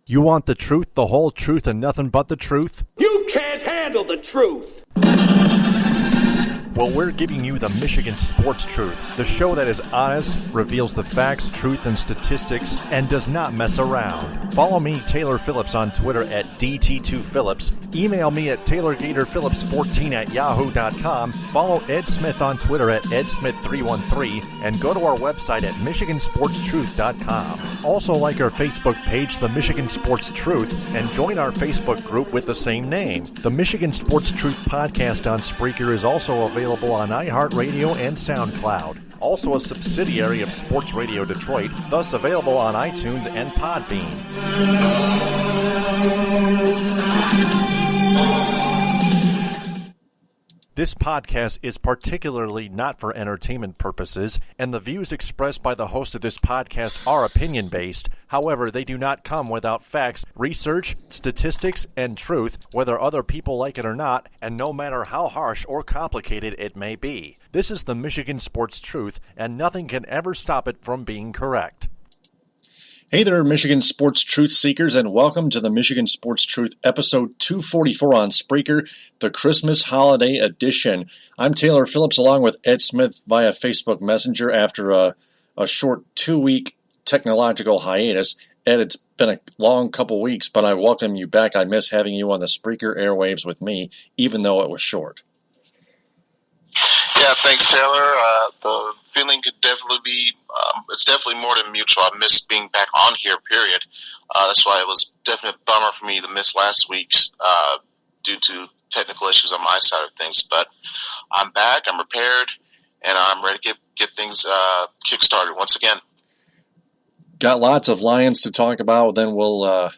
You want the truth, the whole truth, and nothing but the truth? You can't handle the truth! Well, we're giving you the Michigan Sports Truth, the show that is honest, reveals the facts, truth, and statistics, and does not mess around. Follow me, Taylor Phillips, on Twitter at DT2Phillips. Email me at TaylorGatorPhillips14@yahoo.com. Follow Ed Smith on Twitter at EdSmith313, and go to our website at MichiganSportsTruth.com. Also like our Facebook page, The Michigan Sports Truth, and join our Facebook group with the same name. The Michigan Sports Truth podcast on Spreaker is also available on iHeartRadio and SoundCloud. Also a subsidiary of Sports Radio Detroit, thus available on iTunes and Podbean. This podcast is particularly not for entertainment purposes, and the views expressed by the host of this podcast are opinion-based. However, they do not come without facts, research, statistics, and truth, whether other people like it or not, and no matter how harsh or complicated it may be. This is the Michigan Sports Truth, and nothing can ever stop it from being correct. Hey there, Michigan Sports Truth Seekers, and welcome to the Michigan Sports Truth episode 244 on Spreaker, the Christmas Holiday Edition. I'm Taylor Phillips along with Ed Smith via Facebook Messenger after a short 2-week technological hiatus. Ed, it's been a long couple weeks, but I welcome you back. I miss having you on the Spreaker airwaves with me, even though it was short. Yeah, thanks, Taylor. The feeling could definitely be, it's definitely more than mutual. I miss being back on here, period. That's why it was definitely a bummer for me to miss last week's due to technical issues on my side of things. But I'm back, I'm prepared, and I'm ready to get things kick-started once again. Got lots of Lions to talk about. Then we'll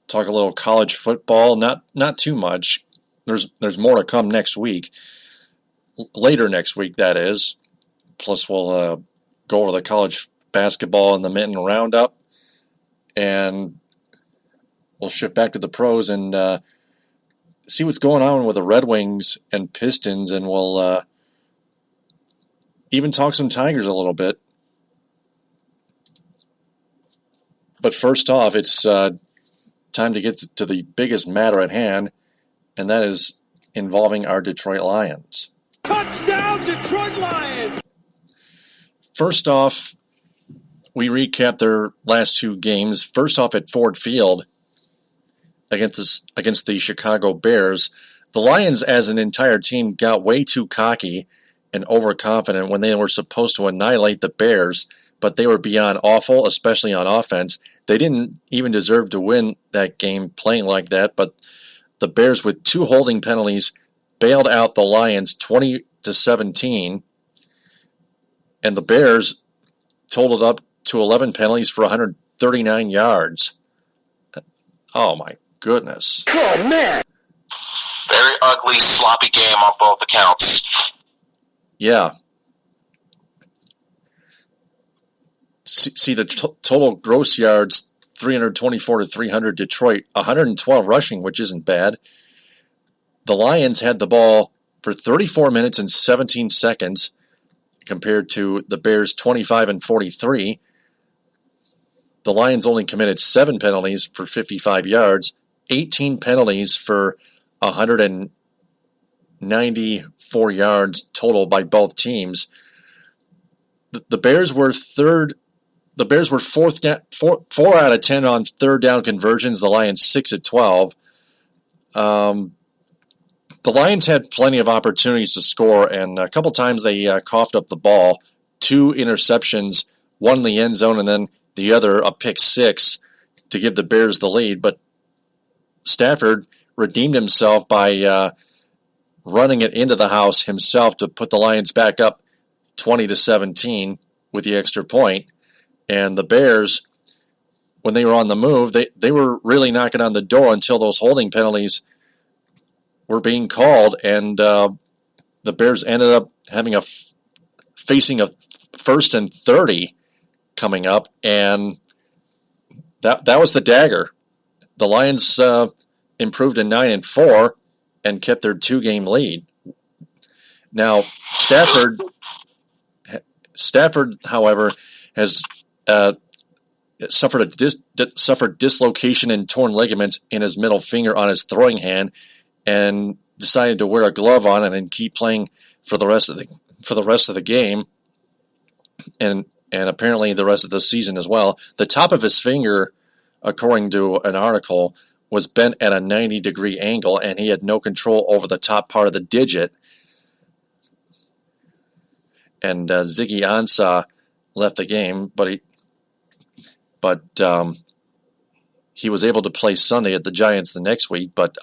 talk a little college football. Not too much. There's more to come next week. Later next week, that is. Plus, we'll go over the college basketball and the Minton Roundup. And we'll shift back to the pros and see what's going on with the Red Wings and Pistons. And we'll even talk some Tigers a little bit. But first off, it's time to get to the biggest matter at hand, and that is involving our Detroit Lions. Touchdown, Detroit Lions! First off, we recap their last two games. First off at Ford Field against the Chicago Bears. The Lions as an entire team got way too cocky and overconfident when they were supposed to annihilate the Bears, but they were beyond awful, especially on offense. They didn't even deserve to win that game playing like that, but the Bears with 2 holding penalties bailed out the Lions 20-17, and the Bears totaled up to 11 penalties for 139 yards. Oh my goodness. Oh man! Very ugly, sloppy game on both accounts. Yeah. See the total gross yards, 324 to 300 Detroit, 112 rushing, which isn't bad. The Lions had the ball for 34 minutes and 17 seconds compared to the Bears 25 and 43. The Lions only committed 7 penalties for 55 yards, 18 penalties for 194 yards total by both teams. The Bears were four out of 10 on third down conversions. The Lions 6 of 12. The Lions had plenty of opportunities to score, and a couple times they coughed up the ball. 2 interceptions, one in the end zone, and then the other a pick 6 to give the Bears the lead. But Stafford redeemed himself by running it into the house himself to put the Lions back up 20-17 with the extra point. And the Bears, when they were on the move, they were really knocking on the door until those holding penalties were being called, and the Bears ended up facing a 1st and 30 coming up, and that was the dagger. The Lions improved to 9-4 and kept their 2-game lead. Now Stafford, however, has suffered dislocation and torn ligaments in his middle finger on his throwing hand, and decided to wear a glove on it and keep playing for the rest of the game, and apparently the rest of the season as well. The top of his finger, according to an article, was bent at a 90-degree angle, and he had no control over the top part of the digit. And Ziggy Ansah left the game, but he was able to play Sunday at the Giants the next week. But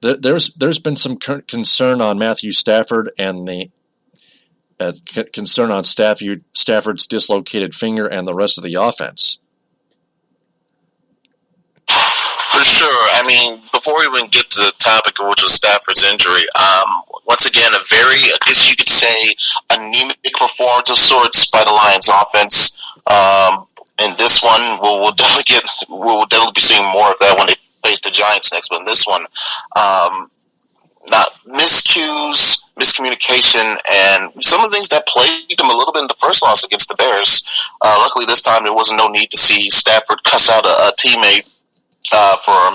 there's been some concern on Matthew Stafford and the concern on Stafford's dislocated finger and the rest of the offense. For sure. I mean, before we even get to the topic of which was Stafford's injury, once again, a very, I guess you could say, anemic performance of sorts by the Lions offense. In this one, we'll definitely be seeing more of that when they face the Giants next. But in this one, not miscues, miscommunication, and some of the things that plagued them a little bit in the first loss against the Bears. Luckily, this time there wasn't no need to see Stafford cuss out a teammate for a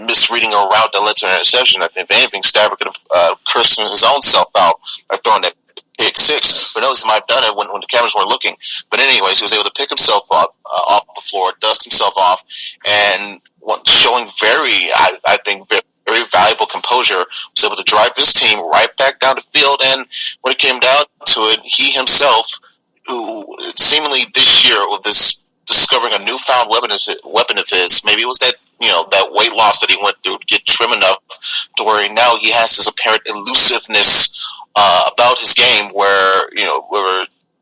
misreading a route that led to an interception. I think if anything, Stafford could have cursed his own self out by throwing that pick six. But notice he might have done it when the cameras weren't looking. But anyways, he was able to pick himself up off the floor, dust himself off, and showing I think, very valuable composure, was able to drive his team right back down the field. And when it came down to it, he himself, who seemingly this year with this discovering a newfound weapon of his, maybe it was that weight loss that he went through to get trim enough to where now he has this apparent elusiveness about his game, where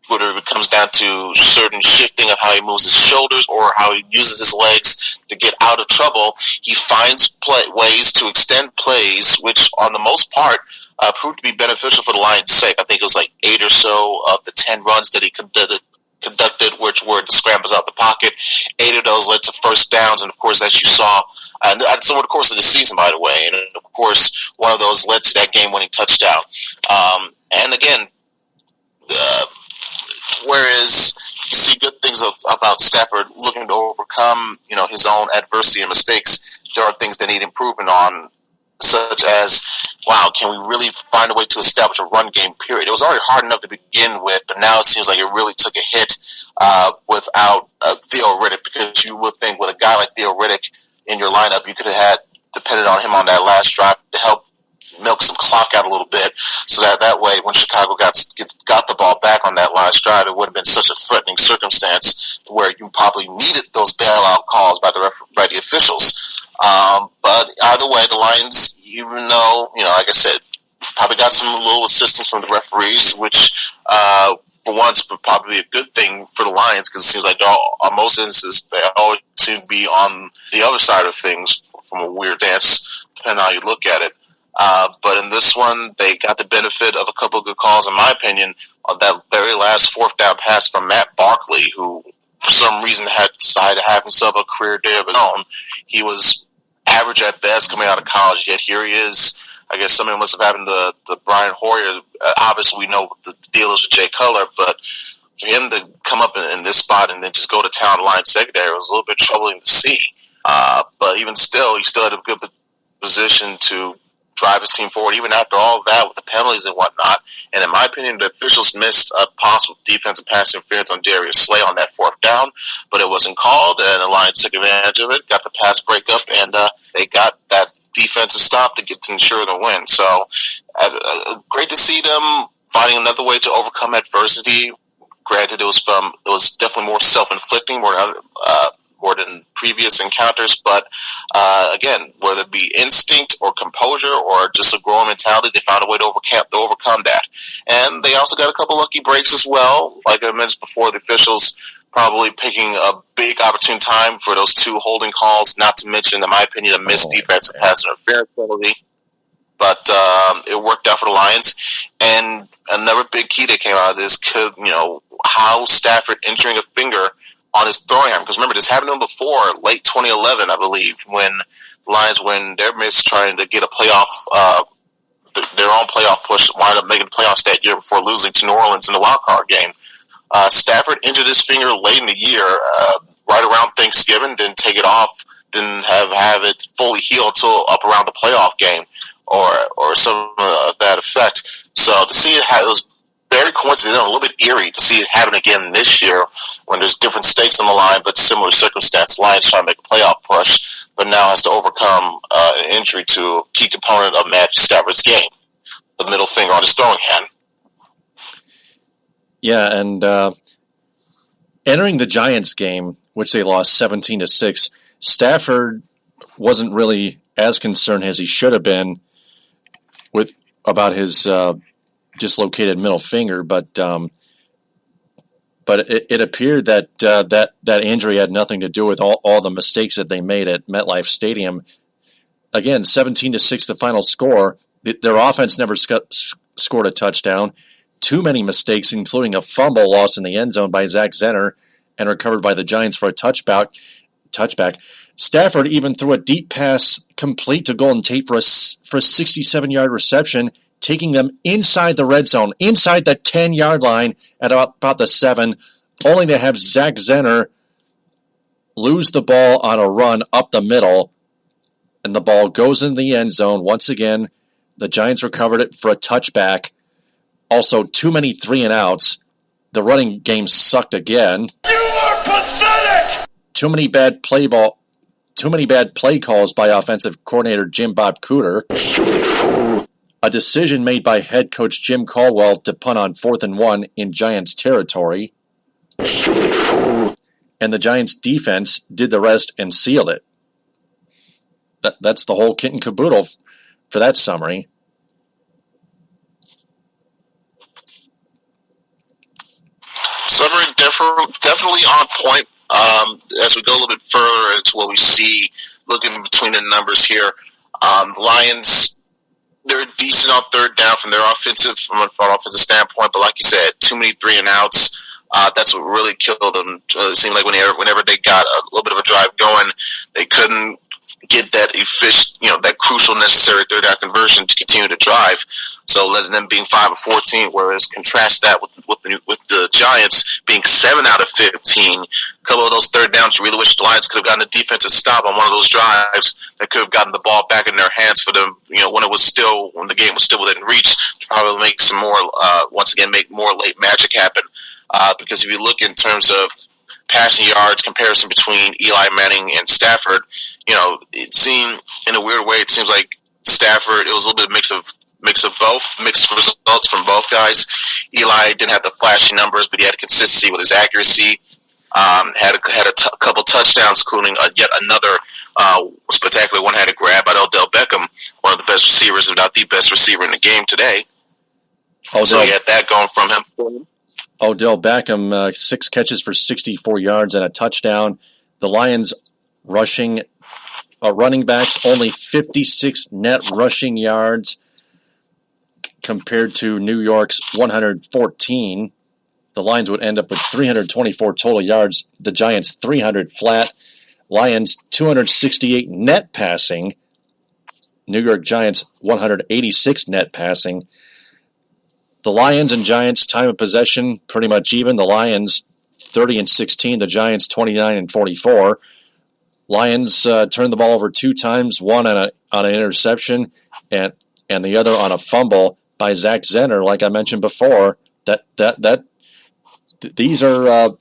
whether it comes down to certain shifting of how he moves his shoulders or how he uses his legs to get out of trouble, he finds ways to extend plays, which on the most part proved to be beneficial for the Lions' sake. I think it was like 8 or so of the 10 runs that he conducted, which were the scrambles out the pocket. 8 of those led to first downs, and of course, as you saw, and over the course of the season, by the way, and of course, one of those led to that game-winning touchdown. And again, whereas you see good things about Stafford looking to overcome, his own adversity and mistakes, there are things that need improvement on, such as, wow, can we really find a way to establish a run game, period? It was already hard enough to begin with, but now it seems like it really took a hit without Theo Riddick, because you would think with a guy like Theo Riddick in your lineup, you could have had depended on him on that last drive to help milk some clock out a little bit, so that way when Chicago got the ball back on that last drive, it wouldn't have been such a threatening circumstance where you probably needed those bailout calls by the officials. But either way, the Lions, even though, like I said, probably got some little assistance from the referees, which for once would probably be a good thing for the Lions, because it seems like on most instances they always seem to be on the other side of things from a weird dance, depending on how you look at it. But in this one, they got the benefit of a couple of good calls, in my opinion, on that very last fourth down pass from Matt Barkley, who for some reason had decided to have himself a career day of his own. He was average at best coming out of college, yet here he is. I guess something must have happened to Brian Hoyer. Obviously, we know the deal is with Jay Cutler, but for him to come up in this spot and then just go to town line secondary was a little bit troubling to see. But even still, he still had a good position to drive his team forward, even after all of that with the penalties and whatnot. And in my opinion, the officials missed a possible defensive pass interference on Darius Slay on that fourth down, but it wasn't called, and the Lions took advantage of it, got the pass breakup, and they got that defensive stop to ensure the win. So great to see them finding another way to overcome adversity. Granted, it was definitely more self-inflicting, more than previous encounters, but again, whether it be instinct or composure or just a growing mentality, they found a way to overcome that. And they also got a couple lucky breaks as well. Like I mentioned before, the officials probably picking a big opportune time for those 2 holding calls, not to mention, in my opinion, a missed defensive pass interference penalty. But it worked out for the Lions. And another big key that came out of this could, how Stafford injuring a finger on his throwing arm, because remember, this happened to him before, late 2011, I believe, when the Lions, when their miss trying to get a playoff, their own playoff push, wound up making the playoffs that year before losing to New Orleans in the wild card game. Stafford injured his finger late in the year, right around Thanksgiving, didn't take it off, didn't have it fully healed till up around the playoff game or some of that effect. So to see it was very coincidental, a little bit eerie to see it happen again this year when there's different stakes on the line, but similar circumstance. Lions trying to make a playoff push, but now has to overcome an injury to a key component of Matthew Stafford's game, the middle finger on his throwing hand. Yeah, and entering the Giants game, which they lost 17-6, Stafford wasn't really as concerned as he should have been about his dislocated middle finger, but it appeared that that injury had nothing to do with all the mistakes that they made at MetLife Stadium. Again, 17-6 the final score. Their offense never scored a touchdown. Too many mistakes, including a fumble lost in the end zone by Zach Zenner and recovered by the Giants for a touchback. Stafford even threw a deep pass complete to Golden Tate for a 67-yard reception, taking them inside the red zone, inside the 10-yard line at about the 7, only to have Zach Zenner lose the ball on a run up the middle, and the ball goes into the end zone. Once again, the Giants recovered it for a touchback. Also, too many 3-and-outs. The running game sucked again. You are pathetic! Too many bad play calls by offensive coordinator Jim Bob Cooter. A decision made by head coach Jim Caldwell to punt on 4th and 1 in Giants territory. And the Giants defense did the rest and sealed it. That's the whole kit and caboodle for that summary. Summary definitely on point. As we go a little bit further into what we see, looking between the numbers here, the Lions, they're decent on third down from an offensive standpoint, but like you said, too many 3-and-outs. That's what really killed them. It seemed like whenever they got a little bit of a drive going, they couldn't get that that crucial necessary third down conversion to continue to drive. So letting them being 5 of 14, whereas contrast that with the Giants being 7 out of 15. A couple of those third downs, you really wish the Lions could have gotten a defensive stop on one of those drives that could have gotten the ball back in their hands for them. When the game was still within reach, to probably make some more make more late magic happen. Because if you look in terms of passing yards comparison between Eli Manning and Stafford, it seemed in a weird way. It seems like Stafford, it was a little bit of mix of both, mixed results from both guys. Eli didn't have the flashy numbers, but he had consistency with his accuracy. Had a couple touchdowns, including yet another spectacular one-handed grab by Odell Beckham, one of the best receivers, if not the best receiver in the game today. So he had that going from him. Odell Beckham, 6 catches for 64 yards and a touchdown. The Lions running backs, only 56 net rushing yards compared to New York's 114. The Lions would end up with 324 total yards. The Giants, 300 flat. Lions, 268 net passing. New York Giants, 186 net passing. The Lions and Giants time of possession pretty much even. The Lions 30-16, the Giants 29-44. Lions turned the ball over 2 times, one on an interception and the other on a fumble by Zach Zenner. Like I mentioned before, these are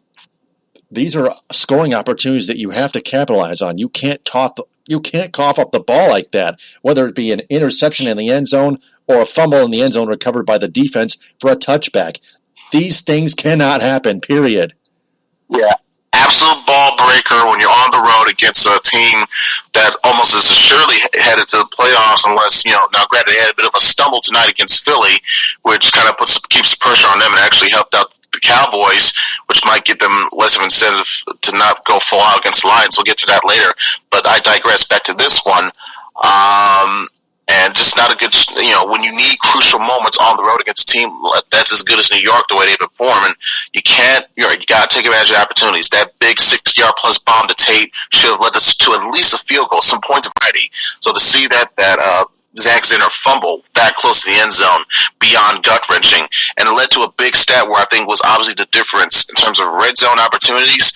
scoring opportunities that you have to capitalize on. You can't cough up the ball like that, whether it be an interception in the end zone or a fumble in the end zone recovered by the defense for a touchback. These things cannot happen, period. Yeah. Absolute ball breaker when you're on the road against a team that almost is surely headed to the playoffs unless, now granted they had a bit of a stumble tonight against Philly, which kind of keeps the pressure on them and actually helped out the Cowboys, which might get them less of incentive to not go full out against the Lions. We'll get to that later. But I digress back to this one. And just not a good, when you need crucial moments on the road against a team that's as good as New York, the way they perform, and you got to take advantage of opportunities. That big 60-yard plus bomb to Tate should have led us to at least a field goal, some points of variety. So to see that Zach Zinner fumble that close to the end zone beyond gut-wrenching. And it led to a big stat where I think was obviously the difference in terms of red zone opportunities.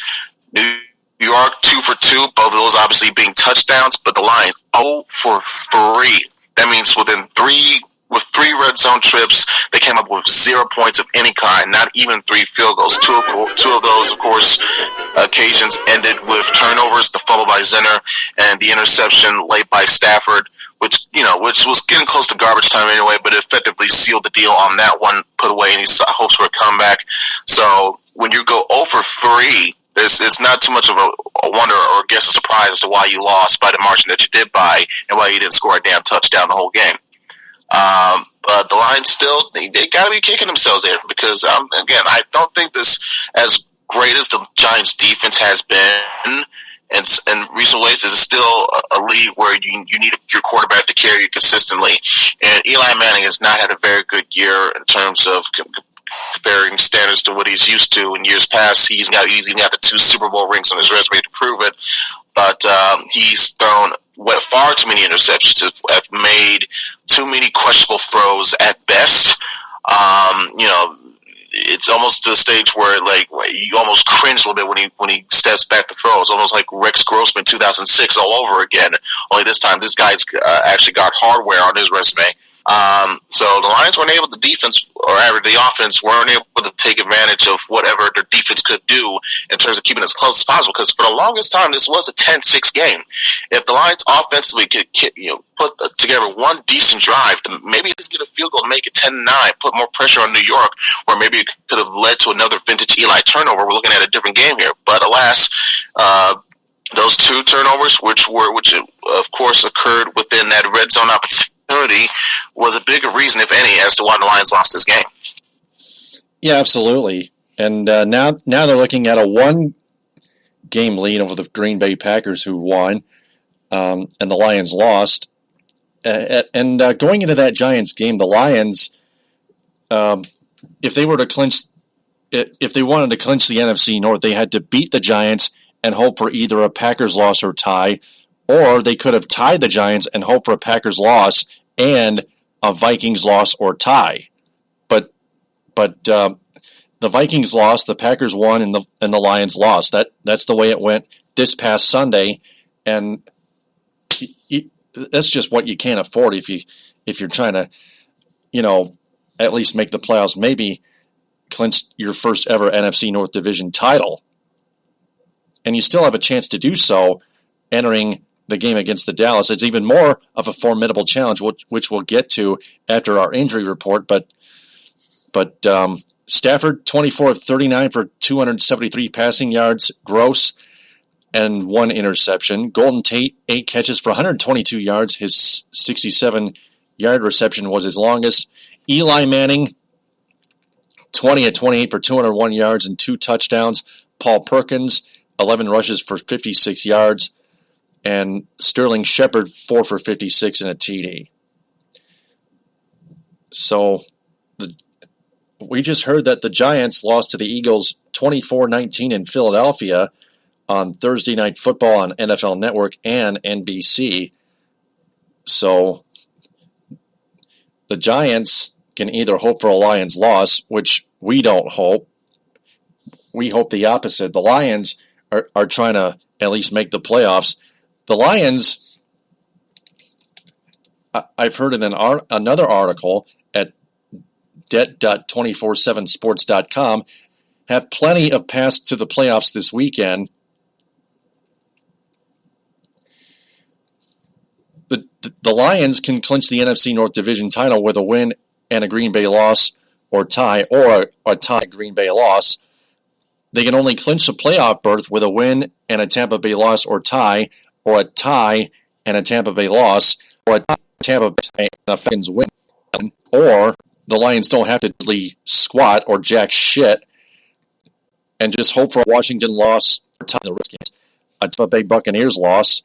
New York 2 for 2, both of those obviously being touchdowns, but the Lions 0 for 3. That means with three red zone trips, they came up with 0 points of any kind, not even 3 field goals. Two of those, of course, occasions ended with turnovers, the fumble by Zinner and the interception late by Stafford, which was getting close to garbage time anyway, but it effectively sealed the deal on that one, put away any hopes for a comeback. So when you go 0 for 3, it's not too much of a wonder or guess a surprise as to why you lost by the margin that you did by and why you didn't score a damn touchdown the whole game. But the Lions still, they got to be kicking themselves there because, again, I don't think this, as great as the Giants' defense has been in recent ways, is still a league where you need your quarterback to carry you consistently. And Eli Manning has not had a very good year in terms of comparing standards to what he's used to in years past. He's even got the 2 Super Bowl rings on his resume to prove it. But he's thrown far too many interceptions, have made too many questionable throws at best. It's almost to the stage where you almost cringe a little bit when he steps back to throw. It's almost like Rex Grossman 2006 all over again. Only this time, this guy's actually got hardware on his resume. So the Lions weren't able, the offense weren't able to take advantage of whatever their defense could do in terms of keeping it as close as possible, because for the longest time this was a 10-6 game. If the Lions offensively could put together one decent drive to maybe just get a field goal to make it 10-9, put more pressure on New York, or maybe it could have led to another vintage Eli turnover, we're looking at a different game here. But alas, those 2 turnovers, which of course occurred within that red zone opportunity, was a bigger reason, if any, as to why the Lions lost this game. Yeah, absolutely. And now they're looking at a 1-game lead over the Green Bay Packers, who won, and the Lions lost. And going into that Giants game, the Lions, if they wanted to clinch the NFC North, they had to beat the Giants and hope for either a Packers loss or tie, or they could have tied the Giants and hope for a Packers loss and a Vikings loss or tie. But the Vikings lost, the Packers won, and the Lions lost. That's the way it went this past Sunday, and that's just what you can't afford if you're trying to, at least make the playoffs, maybe clinch your first ever NFC North Division title. And you still have a chance to do so entering the game against the Dallas. It's even more of a formidable challenge, which we'll get to after our injury report. But Stafford, 24 of 39 for 273 passing yards gross and 1 interception. Golden Tate, 8 catches for 122 yards. His 67-yard reception was his longest. Eli Manning, 20 of 28 for 201 yards and 2 touchdowns. Paul Perkins, 11 rushes for 56 yards. And Sterling Shepard, 4 for 56 and a TD. So we just heard that the Giants lost to the Eagles 24-19 in Philadelphia on Thursday Night Football on NFL Network and NBC. So the Giants can either hope for a Lions loss, which we don't hope. We hope the opposite. The Lions are trying to at least make the playoffs. The Lions, I've heard in another article at det.247sports.com, have plenty of paths to the playoffs this weekend. The Lions can clinch the NFC North Division title with a win and a Green Bay loss or tie, or a tie Green Bay loss. They can only clinch a playoff berth with a win and a Tampa Bay loss or tie, or a tie and a Tampa Bay loss, or a Tampa Bay and a Falcons win, or the Lions don't have to really squat or jack shit and just hope for a Washington loss or tie the Redskins, a Tampa Bay Buccaneers loss,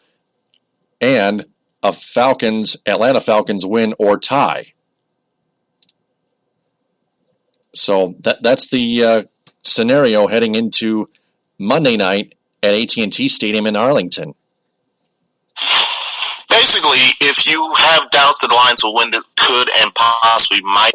and a Atlanta Falcons win or tie. So that's the scenario heading into Monday night at AT&T Stadium in Arlington. basically, if you have doubts that the Lions will win, could and possibly might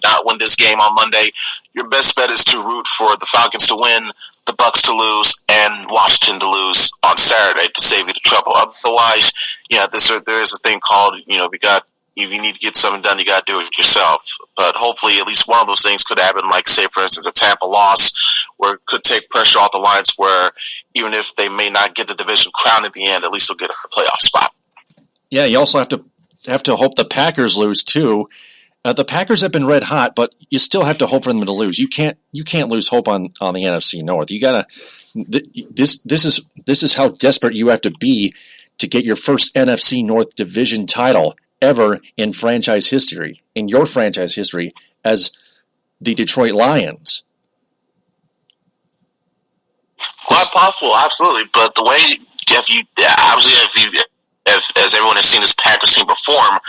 not win this game on Monday, your best bet is to root for the Falcons to win, the Bucs to lose, and Washington to lose on Saturday to save you the trouble. Otherwise, there is a thing called, if you need to get something done, you got to do it yourself. But hopefully, at least one of those things could happen, like, say, for instance, a Tampa loss, where it could take pressure off the Lions, where even if they may not get the division crown at the end, at least they'll get a playoff spot. Yeah, you also have to hope the Packers lose too. The Packers have been red hot, but you still have to hope for them to lose. You can't lose hope on the NFC North. You gotta. This is how desperate you have to be to get your first NFC North division title ever in franchise history, in your franchise history, as the Detroit Lions. Quite possible, absolutely. But the way, as everyone has seen this Packers team perform,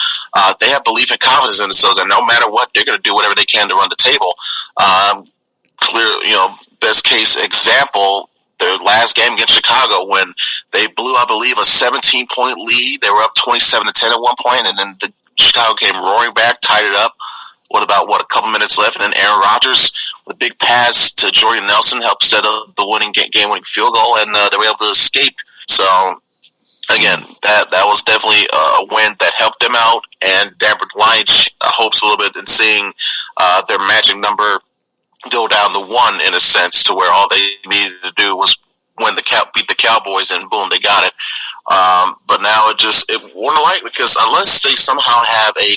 they have belief and confidence in themselves, and no matter what, they're going to do whatever they can to run the table. Best case example, their last game against Chicago, when they blew, I believe, a 17-point lead. They were up 27-10 at one point, and then the Chicago came roaring back, tied it up with about, a couple minutes left, and then Aaron Rodgers, with a big pass to Jordan Nelson, helped set up the game-winning field goal, and they were able to escape. So, again, that was definitely a win that helped them out and dampened Lions' hopes a little bit in seeing their magic number go down to 1, in a sense, to where all they needed to do was beat the Cowboys, and boom, they got it. But now it wouldn't like, because unless they somehow have a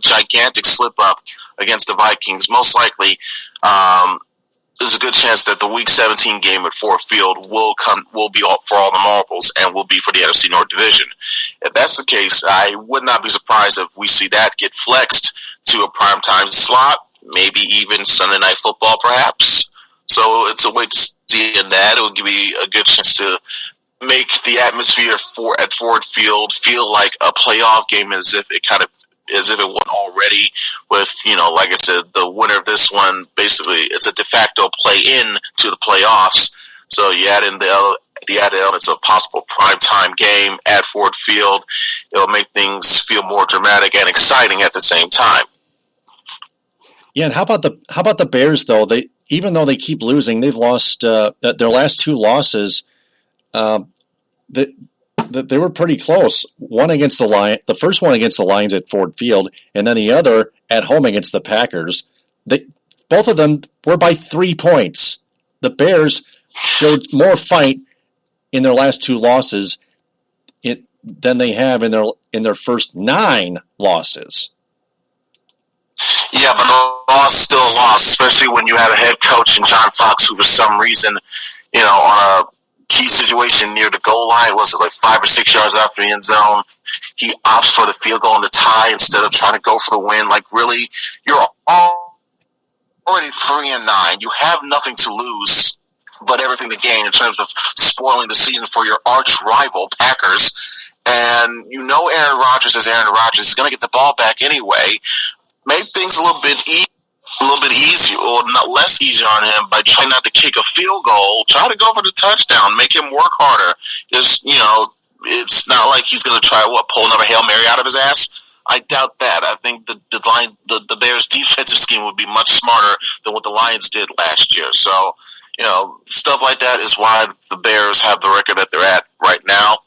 gigantic slip up against the Vikings, most likely there's a good chance that the Week 17 game at Ford Field will be for all the marbles and will be for the NFC North Division. If that's the case, I would not be surprised if we see that get flexed to a primetime slot, maybe even Sunday Night Football, perhaps. So it's a way to see in that. It will give me a good chance to make the atmosphere at Ford Field feel like a playoff game, as if it won already. With, like I said, the winner of this one, basically, it's a de facto play-in to the playoffs. So you add in the added elements of possible primetime game at Ford Field. It'll make things feel more dramatic and exciting at the same time. Yeah, and how about the Bears though? Even though they keep losing, they've lost their last 2 losses. They were pretty close. One against the first one against the Lions at Ford Field, and then the other at home against the Packers. Both of them were by 3 points. The Bears showed more fight in their last 2 losses than they have in their first 9 losses. Yeah, but a loss is still a loss, especially when you have a head coach in John Fox who, for some reason, on a key situation near the goal line, was it like 5 or 6 yards after the end zone, he opts for the field goal and the tie instead of trying to go for the win. Like, really, you're already 3-9. You have nothing to lose but everything to gain in terms of spoiling the season for your arch rival, Packers. And Aaron Rodgers is Aaron Rodgers. He's going to get the ball back anyway. Make things a little bit easier, or not less easier on him by trying not to kick a field goal. Try to go for the touchdown. Make him work harder. It's not like he's going to try pull another Hail Mary out of his ass. I doubt that. I think the Bears' defensive scheme would be much smarter than what the Lions did last year. So, stuff like that is why the Bears have the record that they're at right now.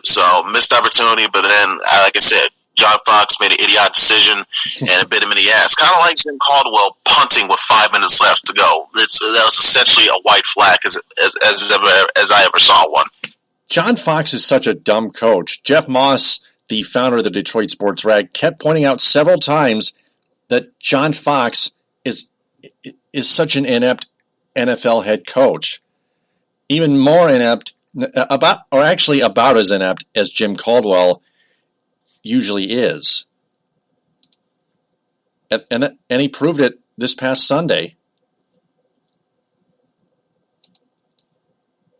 So missed opportunity, but then, like I said, John Fox made an idiotic decision and it bit him in the ass. Kind of like Jim Caldwell punting with 5 minutes left to go. That was essentially a white flag as I ever saw one. John Fox is such a dumb coach. Jeff Moss, the founder of the Detroit Sports Rag, kept pointing out several times that John Fox is such an inept NFL head coach. Even more inept, about as inept as Jim Caldwell usually is. And he proved it this past Sunday.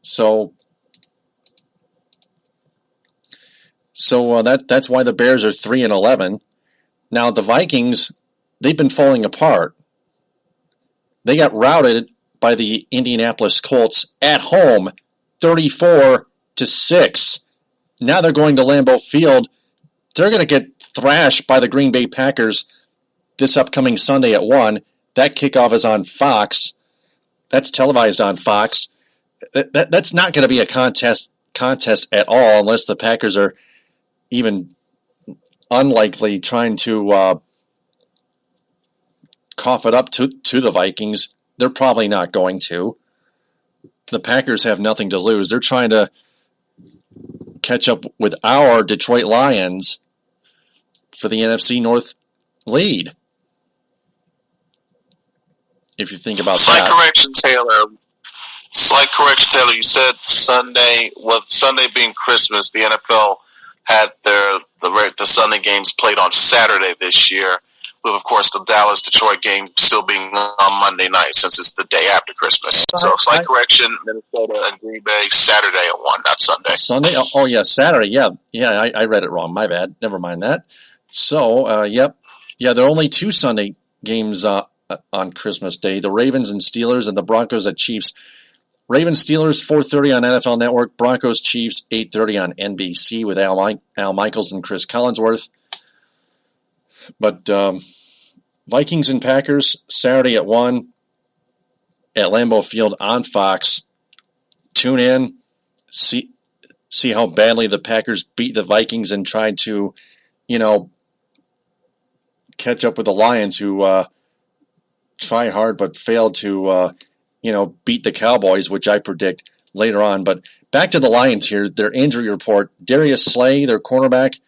So that's why the Bears are 3-11. Now the Vikings, they've been falling apart. They got routed by the Indianapolis Colts at home, 34-6. Now they're going to Lambeau Field. They're going to get thrashed by the Green Bay Packers this upcoming Sunday at 1. That kickoff is on Fox. That's televised on Fox. That's not going to be a contest at all unless the Packers are even unlikely trying to cough it up to the Vikings. They're probably not going to. The Packers have nothing to lose. They're trying to catch up with our Detroit Lions for the NFC North lead. If you think about Slight that. correction, Taylor. You said Sunday. With Sunday being Christmas, the NFL had the Sunday games played on Saturday this year. With, of course, the Dallas-Detroit game still being on Monday night since it's the day after Christmas. So, slight correction, Minnesota and Green Bay, Saturday at 1, not Sunday. Sunday? Oh, yeah, Saturday. Yeah, I read it wrong. My bad. Never mind that. So, yep. Yeah, there are only 2 Sunday games on Christmas Day. The Ravens and Steelers and the Broncos at Chiefs. Ravens-Steelers, 4:30 on NFL Network. Broncos-Chiefs, 8:30 on NBC with Al Michaels and Chris Collinsworth. But Vikings and Packers, Saturday at 1 at Lambeau Field on Fox. Tune in, see how badly the Packers beat the Vikings and tried to, catch up with the Lions who try hard but failed to, beat the Cowboys, which I predict later on. But back to the Lions here, their injury report. Darius Slay, their cornerback,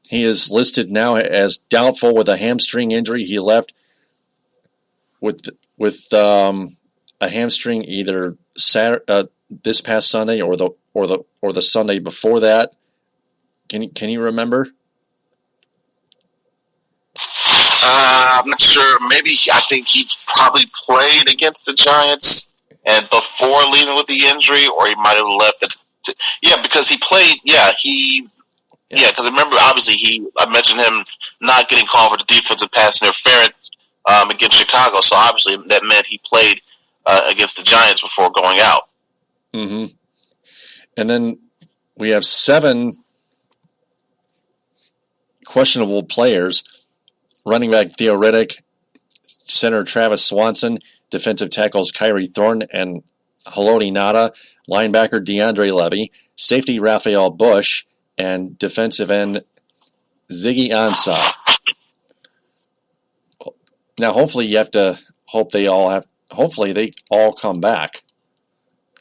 he is listed now as doubtful with a hamstring injury. He left with a hamstring either this past Sunday or the Sunday before that. Can you remember? I'm not sure. I think he probably played against the Giants and before leaving with the injury, or he might have left it. Because he played. Because remember, obviously, I mentioned him not getting called for the defensive pass interference against Chicago. So obviously, that meant he played against the Giants before going out. Mm-hmm. And then we have 7 questionable players. Running back Theo Riddick, center Travis Swanson, defensive tackles Kyrie Thornton and Haloti Ngata, linebacker DeAndre Levy, safety Raphael Bush, and defensive end Ziggy Ansah. Now, hopefully, you have to hope hopefully they all come back.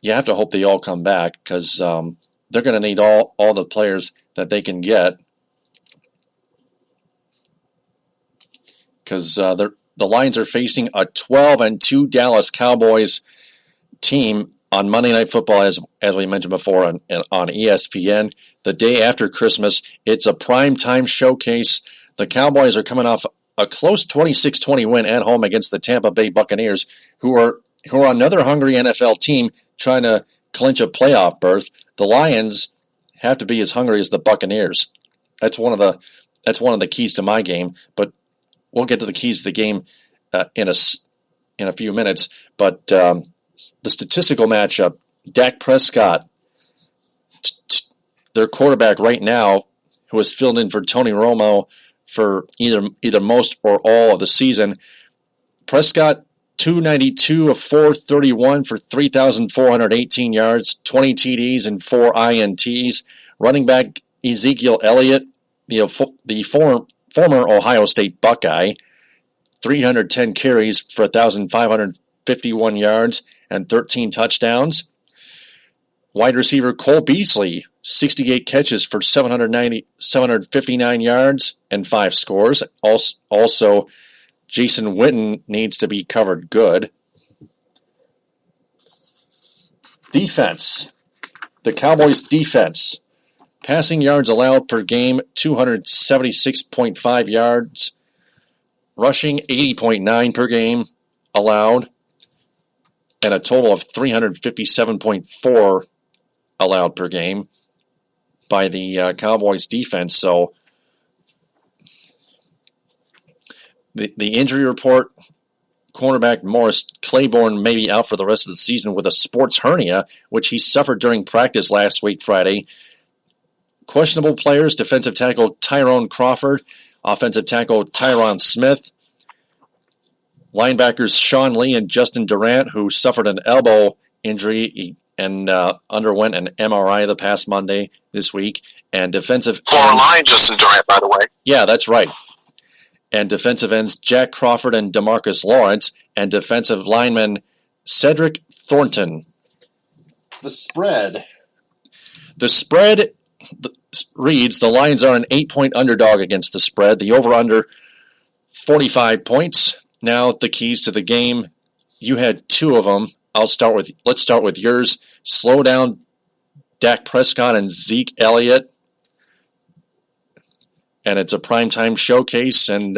You have to hope they all come back because they're going to need all the players that they can get. Because the Lions are facing a 12-2 Dallas Cowboys team on Monday Night Football, as we mentioned before, on ESPN. The day after Christmas, it's a primetime showcase. The Cowboys are coming off a close 26-20 win at home against the Tampa Bay Buccaneers, who are another hungry NFL team trying to clinch a playoff berth. The Lions have to be as hungry as the Buccaneers. That's one of the keys to my game, but we'll get to the keys to the game in a few minutes. But the statistical matchup, Dak Prescott, their quarterback right now, who has filled in for Tony Romo for either most or all of the season. Prescott, 292 of 431 for 3,418 yards, 20 TDs and 4 INTs. Running back Ezekiel Elliott, the former Ohio State Buckeye, 310 carries for 1,551 yards and 13 touchdowns. Wide receiver Cole Beasley, 68 catches for 759 yards and 5 scores. Also, Jason Witten needs to be covered good. Defense. The Cowboys' defense. Passing yards allowed per game, 276.5 yards. Rushing, 80.9 per game allowed. And a total of 357.4 allowed per game by the Cowboys defense. So the injury report, cornerback Morris Claiborne may be out for the rest of the season with a sports hernia, which he suffered during practice last week, Friday. Questionable players, defensive tackle Tyrone Crawford, offensive tackle Tyron Smith, linebackers Sean Lee and Justin Durant, who suffered an elbow injury and underwent an MRI the past Monday this week, and defensive former Lion Justin Durant, by the way. Yeah, that's right. And defensive ends Jack Crawford and DeMarcus Lawrence, and defensive lineman Cedric Thornton. The spread reads the Lions are an 8-point underdog against the spread. The over-under 45 points. Now the keys to the game. You had two of them. Let's start with yours. Slow down Dak Prescott and Zeke Elliott. And it's a primetime showcase, and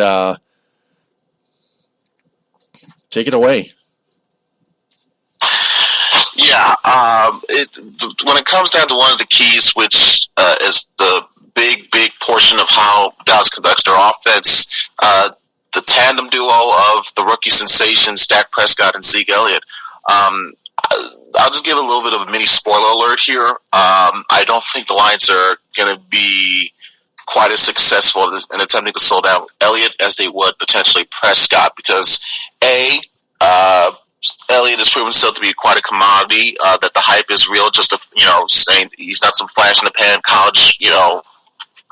take it away. Yeah, when it comes down to one of the keys, which is the big portion of how Dallas conducts their offense, the tandem duo of the rookie sensations, Dak Prescott and Zeke Elliott. I'll just give a little bit of a mini spoiler alert here. I don't think the Lions are going to be quite as successful in attempting to slow down Elliott as they would potentially Prescott, because Elliott has proven himself to be quite a commodity, that the hype is real, saying he's not some flash in the pan college,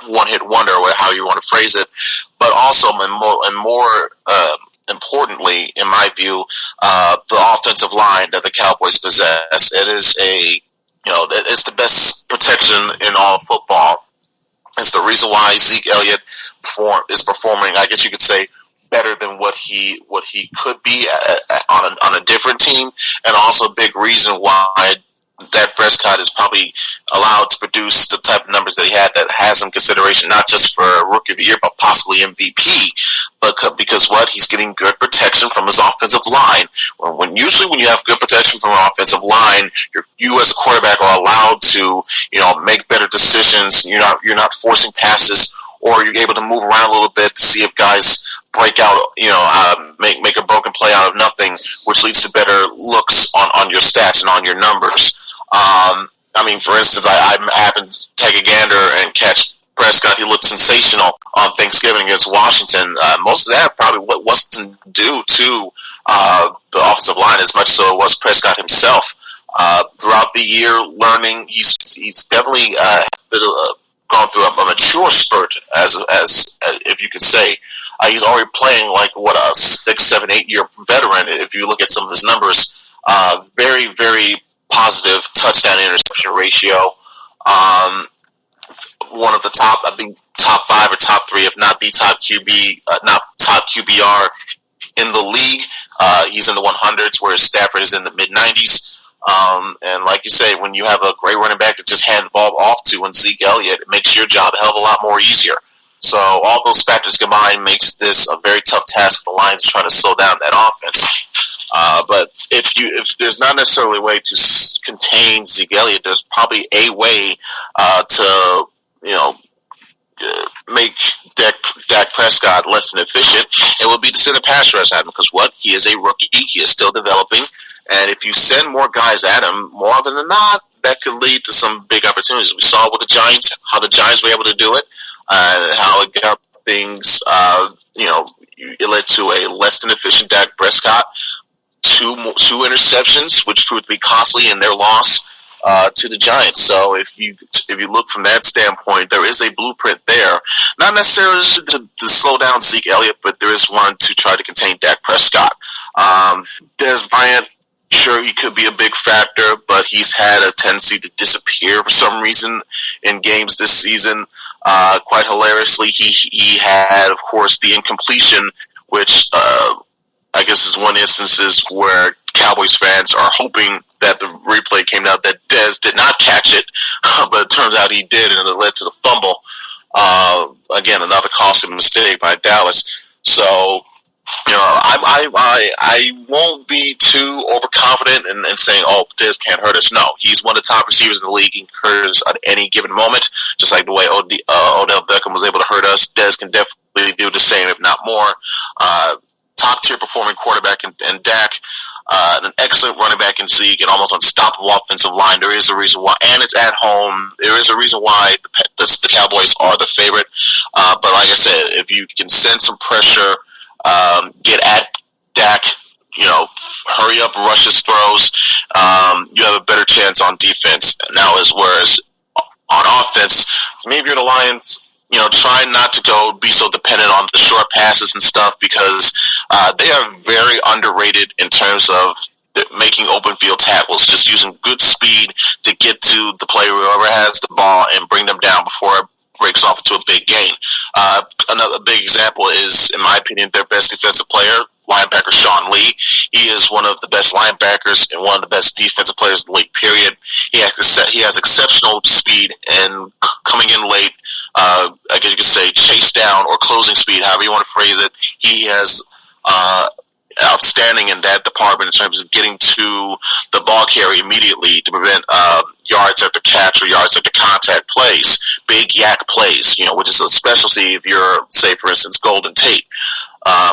one-hit wonder, or how you want to phrase it, but also, and more importantly, in my view, the offensive line that the Cowboys possess. It is it's the best protection in all of football. It's the reason why Zeke Elliott is performing, I guess you could say, better than what he could be on a different team, and also a big reason why Dak Prescott is probably allowed to produce the type of numbers that he had, that has some consideration not just for Rookie of the Year but possibly MVP, but because he's getting good protection from his offensive line. When you have good protection from an offensive line, you as a quarterback are allowed to make better decisions. You're not forcing passes, or you're able to move around a little bit to see if guys break out, make a broken play out of nothing, which leads to better looks on your stats and on your numbers. For instance, I happened to take a gander and catch Prescott. He looked sensational on Thanksgiving against Washington. Most of that probably wasn't due to the offensive line as much as it was Prescott himself. Throughout the year, learning, he's definitely gone through a mature spurt, as if you could say. He's already playing like a 6, 7, 8 year veteran. If you look at some of his numbers, very, very positive touchdown interception ratio. One of the top 5 or top 3, if not the top not top QBR in the league. He's in the 100s, whereas Stafford is in the mid 90s. And like you say, when you have a great running back to just hand the ball off to, and Zeke Elliott, it makes your job a hell of a lot more easier. So all those factors combined makes this a very tough task for the Lions trying to slow down that offense. But if there's not necessarily a way to contain Zeke Elliott, there's probably a way to make Dak Prescott less than efficient. It would be to send a pass rush at him, because he is a rookie, he is still developing, and if you send more guys at him, more often than not, that could lead to some big opportunities. We saw with the Giants how the Giants were able to do it, how it got things. It led to a less than efficient Dak Prescott, two interceptions, which proved to be costly in their loss to the Giants. So if you look from that standpoint, there is a blueprint there. Not necessarily to slow down Zeke Elliott, but there is one to try to contain Dak Prescott. Dez Bryant, sure, he could be a big factor, but he's had a tendency to disappear for some reason in games this season. Quite hilariously, he had, of course, the incompletion, which I guess is one instances where Cowboys fans are hoping that the replay came out that Dez did not catch it, but it turns out he did, and it led to the fumble. Again, another costly mistake by Dallas. So, I won't be too overconfident in saying, Dez can't hurt us. No, he's one of the top receivers in the league. He can hurt us at any given moment, just like the way Odell Beckham was able to hurt us. Dez can definitely do the same, if not more. Top-tier performing quarterback and Dak. an excellent running back in Zeke, and almost unstoppable offensive line. There is a reason why, and it's at home. There is a reason why the Cowboys are the favorite. But like I said, if you can send some pressure, get at Dak, hurry up, rush his throws, you have a better chance on defense. Now, whereas on offense, maybe you're the Lions. Try not to be so dependent on the short passes and stuff, because they are very underrated in terms of making open field tackles, just using good speed to get to the player whoever has the ball and bring them down before it breaks off into a big gain. Another big example is, in my opinion, their best defensive player, linebacker Sean Lee. He is one of the best linebackers and one of the best defensive players in the league, period. He has exceptional speed, and coming in late, I guess you could say chase down or closing speed, however you want to phrase it. He has outstanding in that department in terms of getting to the ball carrier immediately to prevent yards after catch or yards after contact plays, big yak plays, which is a specialty if you're, say, for instance, Golden Tate.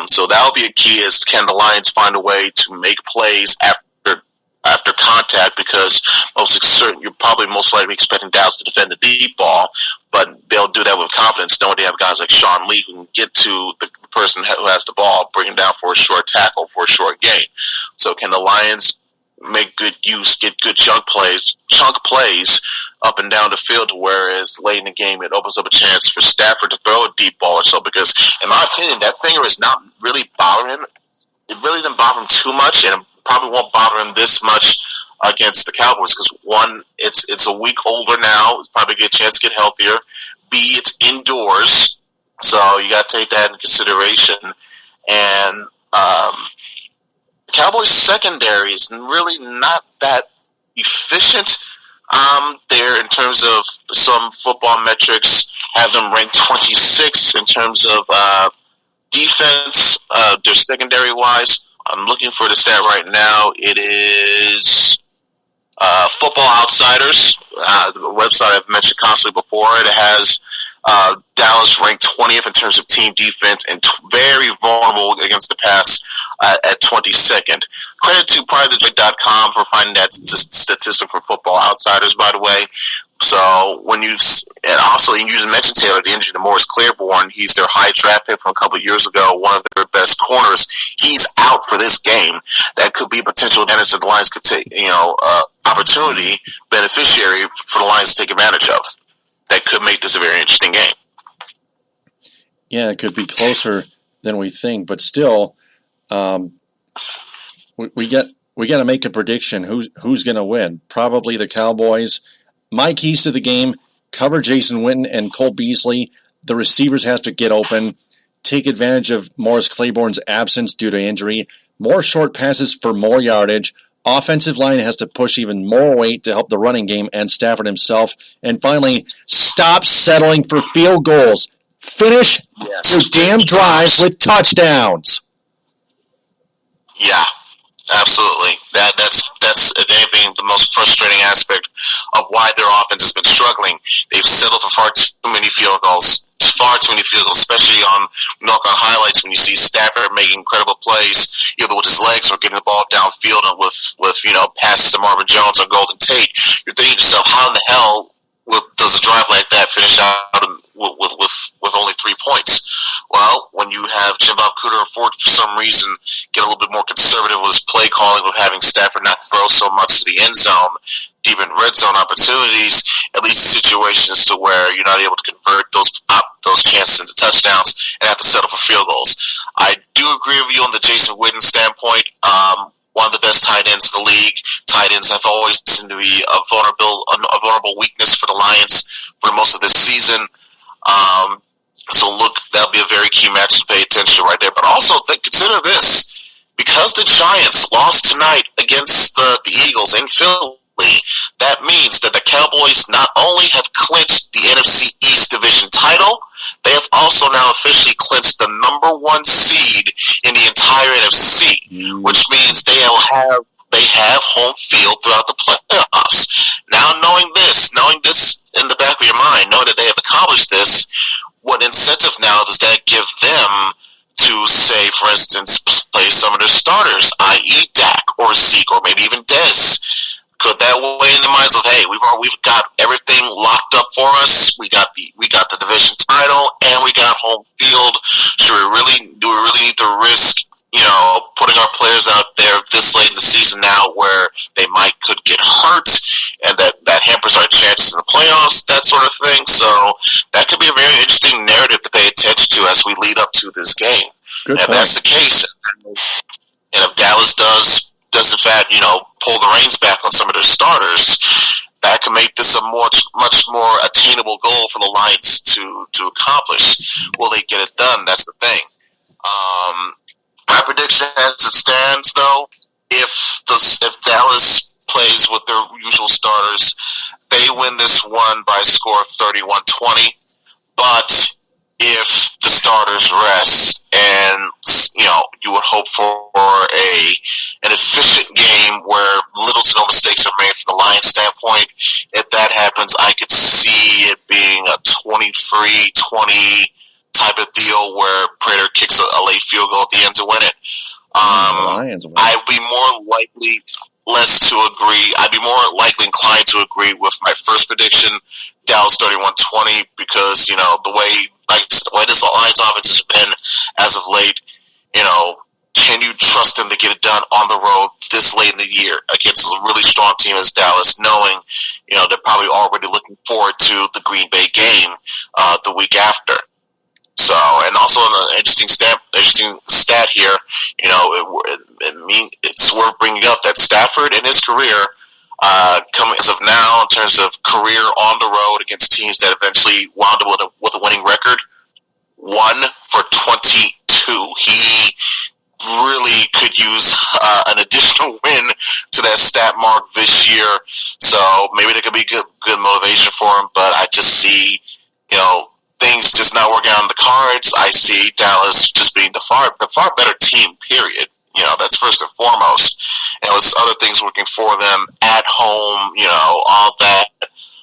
So that will be a key, is can the Lions find a way to make plays after contact, because you're probably most likely expecting Dallas to defend the deep ball, but they'll do that with confidence, knowing they have guys like Sean Lee who can get to the person who has the ball, bring him down for a short tackle, for a short gain. So can the Lions make good use, get good chunk plays up and down the field, whereas late in the game it opens up a chance for Stafford to throw a deep ball or so, because in my opinion, that finger is not really bothering him. It really didn't bother him too much, and probably won't bother him this much against the Cowboys, because one, it's a week older now. It's probably a good chance to get healthier. B, it's indoors, so you got to take that into consideration. And the Cowboys' secondary is really not that efficient. There, in terms of some football metrics, have them ranked 26 in terms of defense, their secondary-wise. I'm looking for the stat right now. It is Football Outsiders, the website I've mentioned constantly before. It has Dallas ranked 20th in terms of team defense and very vulnerable against the pass at 22nd. Credit to PrivateJoy.com for finding that statistic for Football Outsiders, by the way. So you mentioned Taylor, the injury to Morris Claiborne. He's their high draft pick from a couple of years ago, one of their best corners. He's out for this game. That could be a potential advantage that the Lions could take, opportunity, beneficiary for the Lions to take advantage of. That could make this a very interesting game. Yeah, it could be closer than we think, but still, we got to make a prediction. Who's going to win? Probably the Cowboys. My keys to the game: cover Jason Witten and Cole Beasley. The receivers have to get open, take advantage of Morris Claiborne's absence due to injury, more short passes for more yardage. Offensive line has to push even more weight to help the running game and Stafford himself. And finally, stop settling for field goals. Finish your damn drives with touchdowns. Yeah, absolutely. That's if anything the most frustrating aspect of why their offense has been struggling. They've settled for far too many field goals. Especially on highlights when you see Stafford making incredible plays, either with his legs or getting the ball downfield and with passes to Marvin Jones or Golden Tate. You're thinking to yourself, how in the hell does a drive like that finish out with only 3 points? Well, when you have Jim Bob Cooter and Ford, for some reason, get a little bit more conservative with his play calling, with having Stafford not throw so much to the end zone, even red zone opportunities, at least situations to where you're not able to convert those chances into touchdowns and have to settle for field goals. I do agree with you on the Jason Witten standpoint. One of the best tight ends in the league. Tight ends have always seemed to be a vulnerable weakness for the Lions for most of this season. So look, that'll be a very key match to pay attention to right there. But also consider this: because the Giants lost tonight against the Eagles in Philly, that means that the Cowboys not only have clinched the NFC East Division title, they have also now officially clinched the number 1 seed in the entire NFC, which means they have home field throughout the playoffs. Now, knowing this in the back of your mind, knowing that they have accomplished this, what incentive now does that give them to to, say, for instance, play some of their starters, i.e. Dak or Zeke or maybe even Dez? Could that weigh in the minds of, hey, we've got everything locked up for us. We got the division title and we got home field. Do we really need to risk, putting our players out there this late in the season now where they could get hurt and that hampers our chances in the playoffs, that sort of thing. So that could be a very interesting narrative to pay attention to as we lead up to this game. Good and point. That's the case. And if Dallas does in fact, pull the reins back on some of their starters, that can make this a much more attainable goal for the Lions to accomplish. Will they get it done? That's the thing. My prediction as it stands, though, if Dallas plays with their usual starters, they win this one by a score of 31-20. But if the starters rest, and you would hope for an efficient game where little to no mistakes are made from the Lions standpoint, if that happens, I could see it being a 23-20 type of deal where Prater kicks a late field goal at the end to win it. Lions win. I'd be more likely I'd be more likely inclined to agree with my first prediction, Dallas 31-20, because the way this Lions offense has been as of late, can you trust them to get it done on the road this late in the year against a really strong team as Dallas, knowing they're probably already looking forward to the Green Bay game the week after. So, and also an interesting stat here, it's worth bringing up that Stafford in his career, coming as of now in terms of career on the road against teams that eventually wound up with a winning record, 1 for 22. He really could use an additional win to that stat mark this year. So maybe there could be good motivation for him, but I just see, things just not working out on the cards. I see Dallas just being the far better team, period. That's first and foremost. And with other things working for them at home, all that,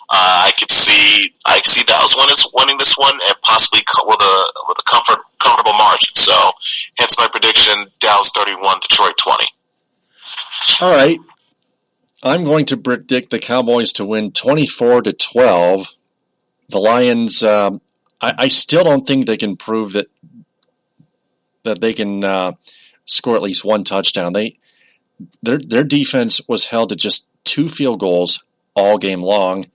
I could see Dallas winning this one and possibly with a comfortable margin. So, hence my prediction: Dallas 31, Detroit 20. All right, I'm going to predict the Cowboys to win 24-12. The Lions, I still don't think they can prove that they can score at least one touchdown. Their defense was held to just 2 field goals all game long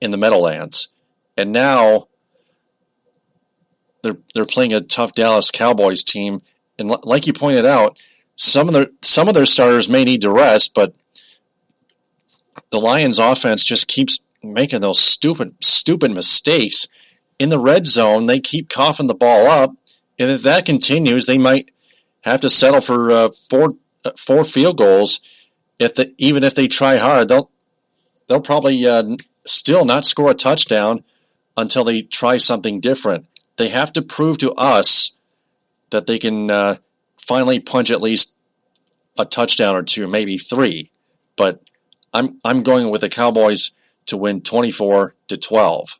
in the Meadowlands, and now they're playing a tough Dallas Cowboys team. And like you pointed out, some of their starters may need to rest, but the Lions offense just keeps making those stupid mistakes in the red zone. They keep coughing the ball up, and if that continues, they might have to settle for four field goals. Even if they try hard, they'll probably still not score a touchdown until they try something different. They have to prove to us that they can finally punch at least a touchdown or 2, maybe 3. But I'm going with the Cowboys to win 24-12.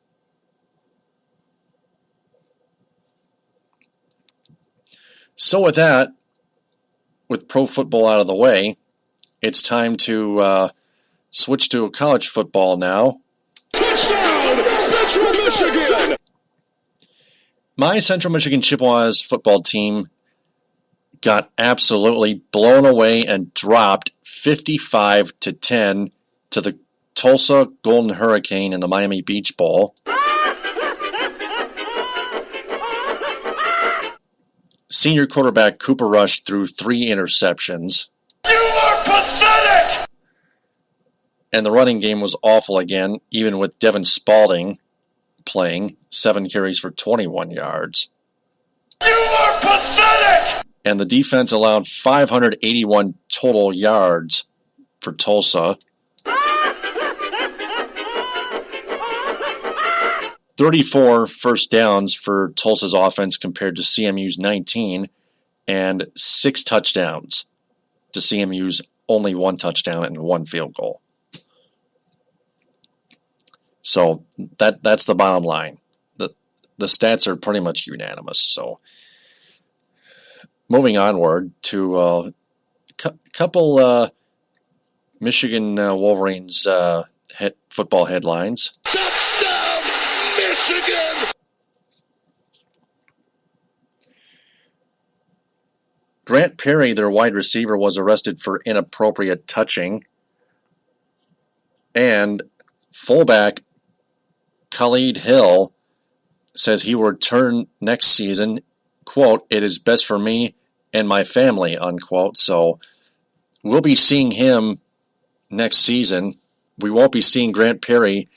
So with that, with pro football out of the way, it's time to switch to college football now. Touchdown, Central Michigan! My Central Michigan Chippewas football team got absolutely blown away and dropped 55-10 to the Tulsa Golden Hurricane in the Miami Beach Bowl. Senior quarterback Cooper Rush threw 3 interceptions. You are pathetic! And the running game was awful again, even with Devin Spalding playing 7 carries for 21 yards. You are pathetic! And the defense allowed 581 total yards for Tulsa. 34 first downs for Tulsa's offense compared to CMU's 19, and 6 touchdowns to CMU's only 1 touchdown and 1 field goal. So that's the bottom line. The stats are pretty much unanimous. So moving onward to a couple Michigan Wolverines football headlines. Touchdown, Michigan! Grant Perry, their wide receiver, was arrested for inappropriate touching. And fullback Khalid Hill says he will return next season. Quote, "It is best for me and my family," unquote. So we'll be seeing him next season. We won't be seeing Grant Perry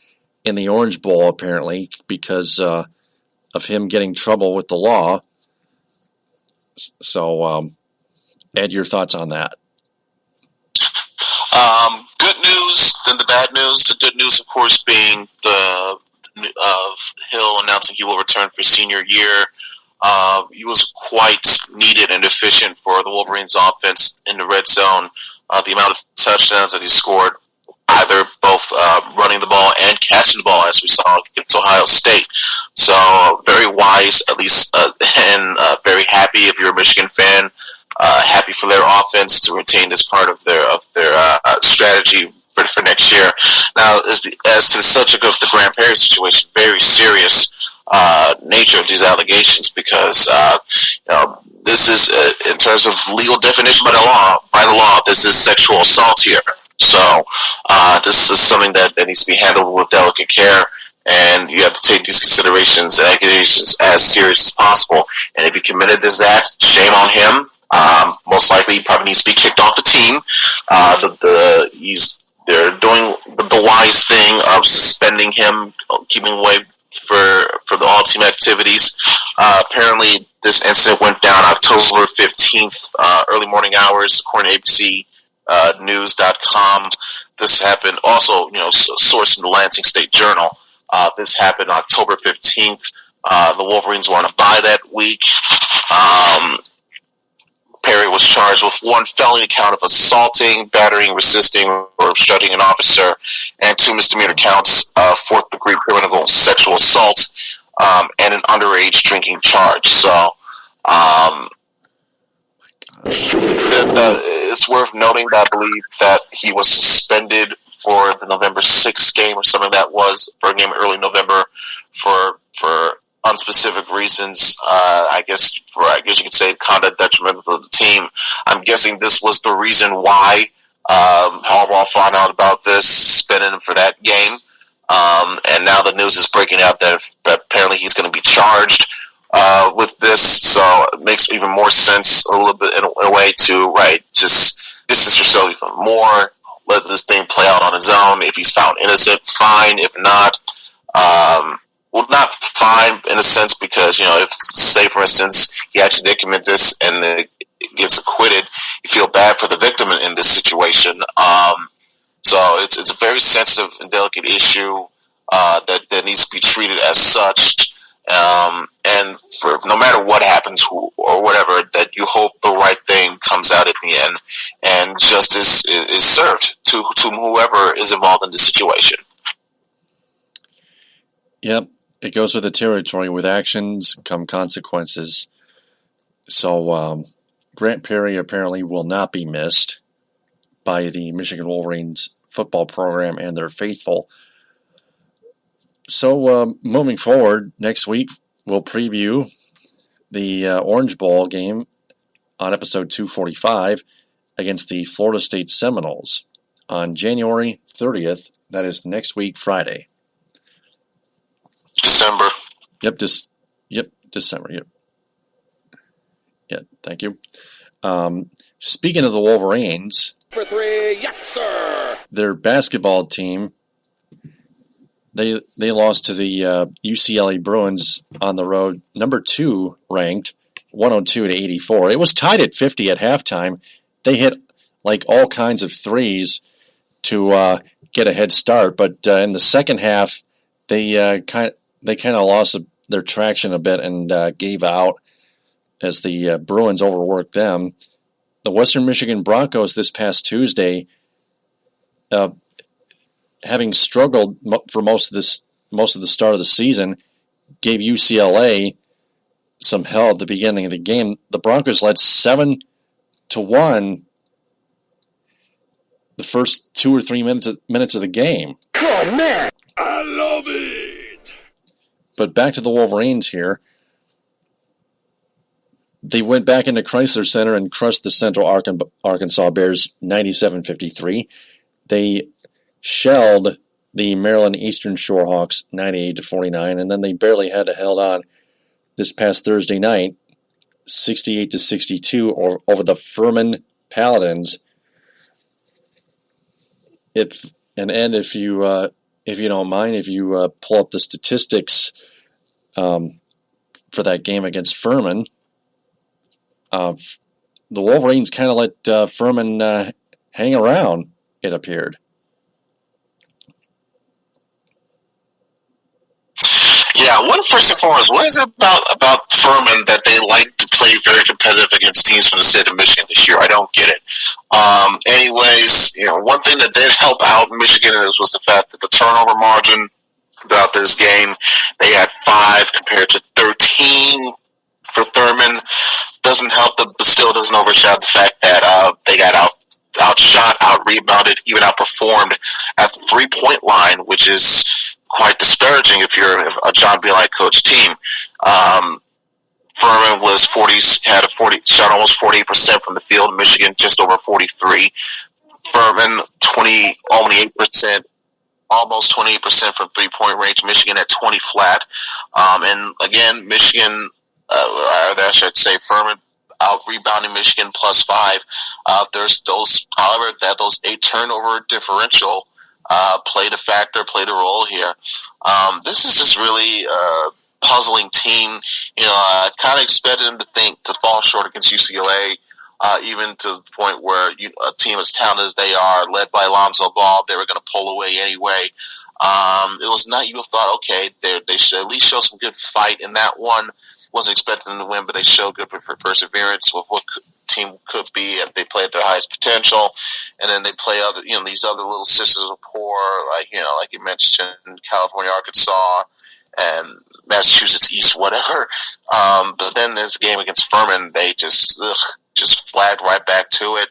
in the Orange Bowl, apparently, because of him getting trouble with the law. So, Ed, your thoughts on that? Good news, then the bad news. The good news, of course, being the Hill announcing he will return for senior year. He was quite needed and efficient for the Wolverines offense in the red zone. The amount of touchdowns that he scored, either both running the ball and catching the ball, as we saw against Ohio State. So very wise, at least, and very happy if you're a Michigan fan. Happy for their offense to retain this part of their strategy for next year. Now, as to the subject of the Grant Perry situation, very serious nature of these allegations, because this is in terms of legal definition by the law, this is sexual assault here. So this is something that needs to be handled with delicate care, and you have to take these considerations and accusations as serious as possible. And if he committed this act, shame on him. Most likely, he probably needs to be kicked off the team. They're doing the wise thing of suspending him, keeping away for the all-team activities. Apparently, this incident went down October 15th, early morning hours, according to ABC News.com. This happened also, sourced in the Lansing State Journal. This happened October 15th. The Wolverines were on a bye that week. Perry was charged with one felony count of assaulting, battering, resisting, or obstructing an officer, and 2 misdemeanor counts of fourth-degree criminal sexual assault, and an underage drinking charge. So, it's worth noting that I believe that he was suspended for the November 6th game or something that was, for a game early November, for unspecific reasons. I guess you could say conduct detrimental to the team. I'm guessing this was the reason why Harbaugh found out about this, suspended him for that game. And now the news is breaking out that apparently he's going to be charged with this. So it makes even more sense a little bit in a way to, just distance yourself even more. Let this thing play out on its own. If he's found innocent, fine. If not, well, not fine in a sense, because, if, say, for instance, he actually did commit this and then gets acquitted, you feel bad for the victim in this situation. So it's a very sensitive and delicate issue that needs to be treated as such. And for no matter what happens or whatever, that you hope the right thing comes out at the end and justice is served to whoever is involved in the situation. Yep. It goes with the territory. With actions come consequences. So Grant Perry apparently will not be missed by the Michigan Wolverines football program and their faithful. So moving forward, next week we'll preview the Orange Bowl game on episode 245 against the Florida State Seminoles on January 30th. That is next week, Friday. December. Yep, December. Yep. Yeah, thank you. Speaking of the Wolverines, For 3, yes, sir! Their basketball team, they lost to the UCLA Bruins on the road, number 2 ranked, 102-84. It was tied at 50 at halftime. They hit all kinds of threes to get a head start, but in the second half, they kind of lost their traction a bit and gave out as the Bruins overworked them. The Western Michigan Broncos this past Tuesday, having struggled for most of the start of the season, gave UCLA some hell at the beginning of the game. The Broncos led 7-1 the first 2 or 3 minutes of the game. Oh, man. I love it. But back to the Wolverines here. They went back into Chrysler Center and crushed the Central Arkansas Bears 97-53. They shelled the Maryland Eastern Shore Hawks 98-49, and then they barely had to hold on this past Thursday night, 68-62 over the Furman Paladins. If you don't mind, if you pull up the statistics for that game against Furman, the Wolverines kind of let Furman hang around, it appeared. Yeah, first and foremost, what is it about Furman that they like to play very competitive against teams from the state of Michigan this year? I don't get it. Anyways, one thing that did help out Michigan was the fact that the turnover margin throughout this game, they had 5 compared to 13 for Thurman. Doesn't help, but still doesn't overshadow the fact that they got outshot, out-rebounded, even outperformed at the 3-point line, which is quite disparaging if you're a John Beeline coach team. Furman shot almost 48% from the field. Michigan just over 43. Furman only 8%, almost 28% from 3-point range. Michigan at 20 flat. And again, Michigan, I should say Furman out rebounding Michigan +5. There's those 8 turnover differential played a role here. This is just really a puzzling team. I kind of expected them to fall short against UCLA, even to the point where a team as talented as they are, led by Alonzo Ball, they were going to pull away anyway. It was not, you thought, okay, they should at least show some good fight in that one. Wasn't expecting them to win, but they showed good perseverance with what team could be if they play at their highest potential. And then they play these other little sisters of poor, like you mentioned, California, Arkansas, and Massachusetts East, whatever. But then this game against Furman, they just flagged right back to it.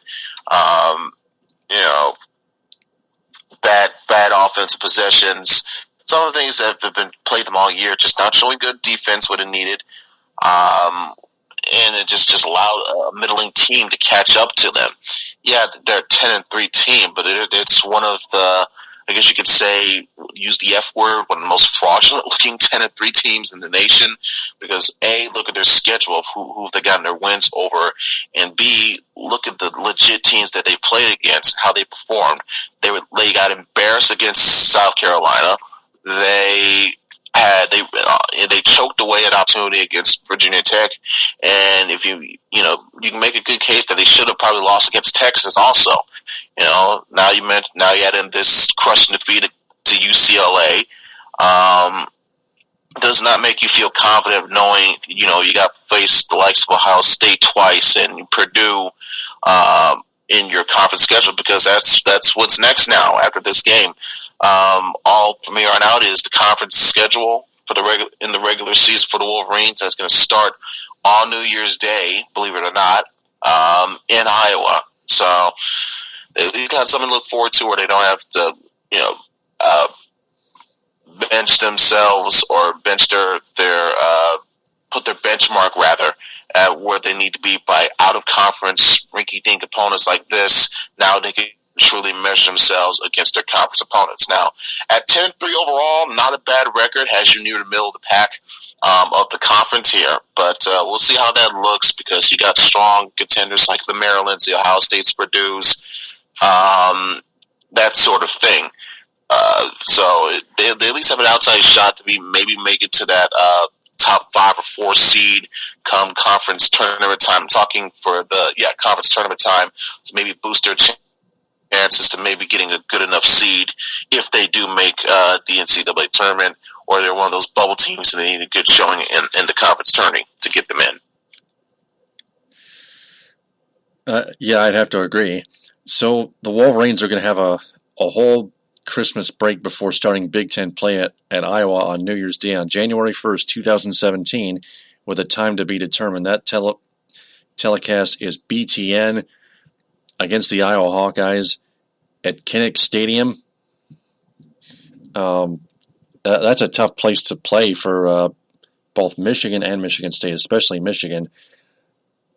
Bad offensive possessions. Some of the things that have been played them all year, just not showing good defense what it needed. And it just allowed a middling team to catch up to them. Yeah, they're a 10-3 team, but it's one of the, I guess you could say, use the F word, one of the most fraudulent-looking 10-3 teams in the nation. Because A, look at their schedule of who they gotten their wins over, and B, look at the legit teams that they played against, how they performed. They got embarrassed against South Carolina. They choked away an opportunity against Virginia Tech, and if you can make a good case that they should have probably lost against Texas also. Now you add in this crushing defeat to UCLA. Does not make you feel confident knowing you got to face the likes of Ohio State twice and Purdue in your conference schedule, because that's what's next now after this game. All from here on out is the conference schedule for in the regular season for the Wolverines. That's going to start on New Year's Day, believe it or not, in Iowa. So they've got something to look forward to, where they don't have to, bench themselves or put their benchmark rather at where they need to be by out of conference rinky-dink opponents like this. Now they can truly measure themselves against their conference opponents. Now, at 10-3 overall, not a bad record, has you near the middle of the pack of the conference here. But we'll see how that looks, because you got strong contenders like the Marylands, the Ohio States, Purdue's, that sort of thing. So they at least have an outside shot to maybe make it to that top 5 or 4 seed come conference tournament time. I'm talking for conference tournament time to maybe boost their chances to maybe getting a good enough seed if they do make the NCAA tournament, or they're one of those bubble teams and they need a good showing in the conference tourney to get them in. Yeah, I'd have to agree. So the Wolverines are going to have a whole Christmas break before starting Big Ten play at Iowa on New Year's Day on January 1st, 2017, with a time to be determined. That telecast is BTN against the Iowa Hawkeyes at Kinnick Stadium. That's a tough place to play for both Michigan and Michigan State, especially Michigan.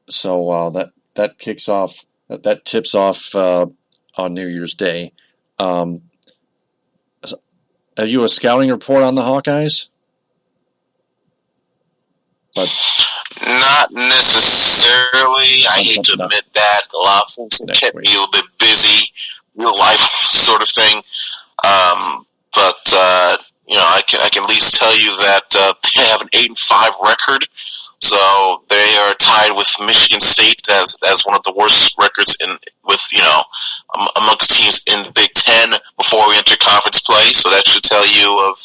So that kicks off. That tips off on New Year's Day. Have you a scouting report on the Hawkeyes? Not necessarily. I hate to admit that. A lot of things kept me a little bit busy, real life sort of thing. But I can at least tell you that they have an 8-5 record. So they are tied with Michigan State as one of the worst records amongst teams in the Big Ten before we enter conference play. So that should tell you of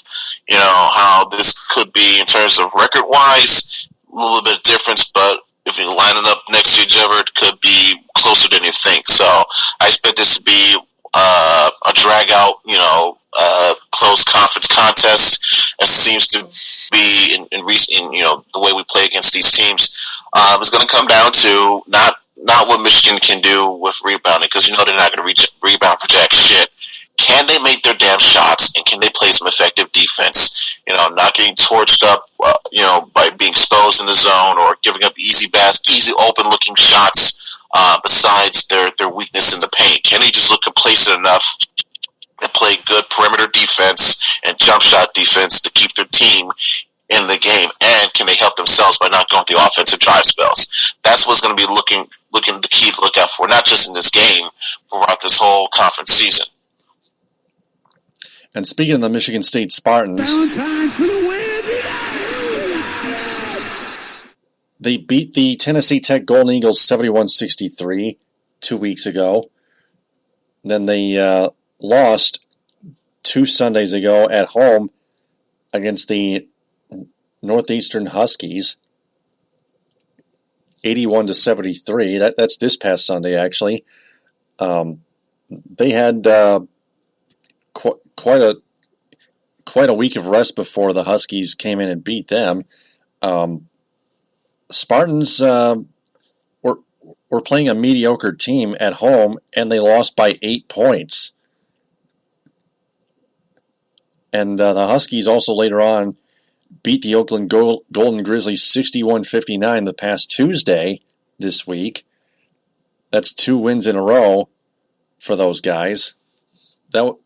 how this could be in terms of record wise, a little bit of difference. But if you line it up next to each other, it could be closer than you think. So I expect this to be a drag out, close conference contest, as seems to be in recent, the way we play against these teams. It's going to come down to not what Michigan can do with rebounding, because they're not going to rebound for jack shit. Can they make their damn shots, and can they play some effective defense? Not getting torched up, by being exposed in the zone or giving up easy open-looking shots. Besides their weakness in the paint, can they just look complacent enough and play good perimeter defense and jump shot defense to keep their team in the game? And can they help themselves by not going through offensive drive spells? That's what's going to be looking the key to look out for, not just in this game, but throughout this whole conference season. And speaking of the Michigan State Spartans, they beat the Tennessee Tech Golden Eagles 71-63 2 weeks ago. Then they lost 2 Sundays ago at home against the Northeastern Huskies, 81-73. That's this past Sunday, actually. They had quite a week of rest before the Huskies came in and beat them. Spartans were playing a mediocre team at home, and they lost by 8 points. And the Huskies also later on beat the Oakland Golden Grizzlies 61-59 the past Tuesday this week. That's 2 wins in a row for those guys. The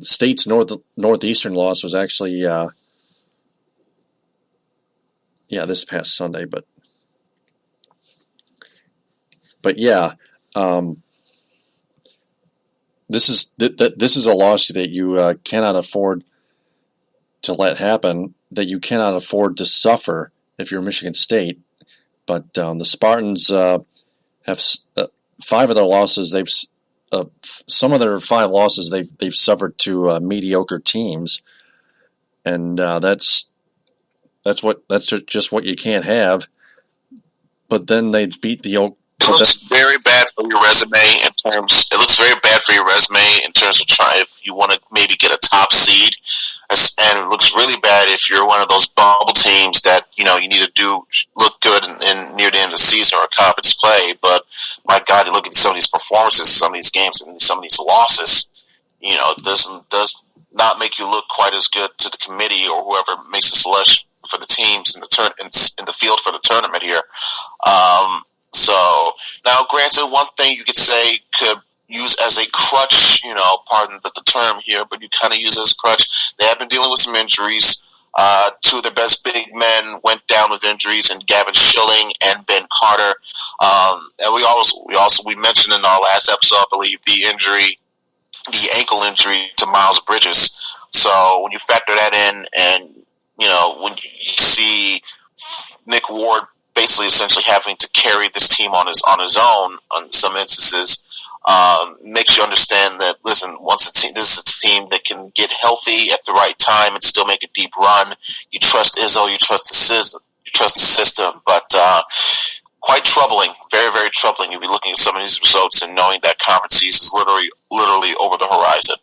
state's northeastern loss was actually this past Sunday, but yeah, this is a loss that you cannot afford to let happen, that you cannot afford to suffer if you're Michigan State. But the Spartans have 5 of their losses. Some of their 5 losses they've suffered to mediocre teams, and that's just what you can't have. But then they beat the Oak. It looks very bad for your resume in terms. It looks very bad for your resume in terms of trying, if you want to maybe get a top seed, and it looks really bad if you're one of those bubble teams that you need to look good in near the end of the season or conference play. But my God, you look at some of these performances, some of these games, and some of these losses. It does not make you look quite as good to the committee or whoever makes the selection for the teams in the field for the tournament here. So now, granted, one thing you could say could use as a crutch, pardon the term here, but you kind of use it as a crutch. They have been dealing with some injuries. 2 of their best big men went down with injuries, and Gavin Schilling and Ben Carter. And we mentioned in our last episode, I believe, the ankle injury to Miles Bridges. So when you factor that in, and when you see Nick Ward basically essentially having to carry this team on his own on some instances, makes you understand that, listen, this is a team that can get healthy at the right time and still make a deep run. You trust Izzo, you trust the system, but quite troubling, very, very troubling. You'll be looking at some of these results and knowing that conference season is literally over the horizon.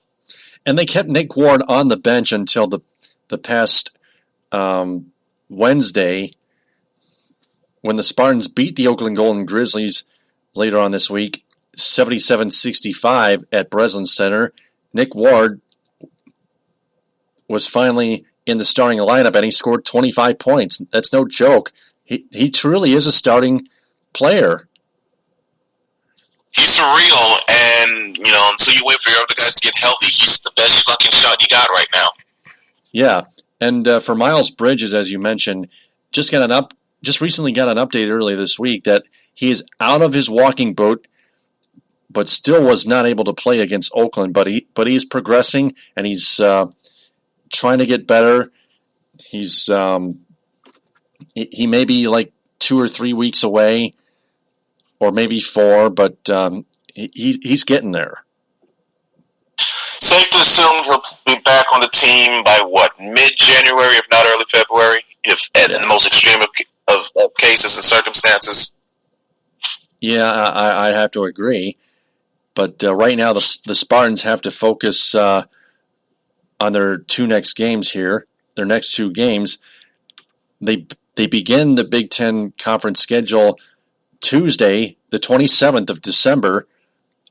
And they kept Nick Ward on the bench until the past Wednesday, when the Spartans beat the Oakland Golden Grizzlies later on this week, 77-65 at Breslin Center, Nick Ward was finally in the starting lineup, and he scored 25 points. That's no joke. He truly is a starting player. He's surreal, and, until you wait for your other guys to get healthy, he's the best fucking shot you got right now. Yeah, and for Miles Bridges, as you mentioned, just recently got an update earlier this week that he is out of his walking boot, but still was not able to play against Oakland. But he's progressing, and he's trying to get better. He's he may be like 2 or 3 weeks away, or maybe 4, but he's getting there. Safe to assume he'll be back on the team by mid-January, if not early February, if in the most extreme of cases and circumstances. Yeah, I have to agree. But right now, the Spartans have to focus on their 2 next games here. Their next 2 games, they begin the Big Ten Conference schedule Tuesday, the 27th of December,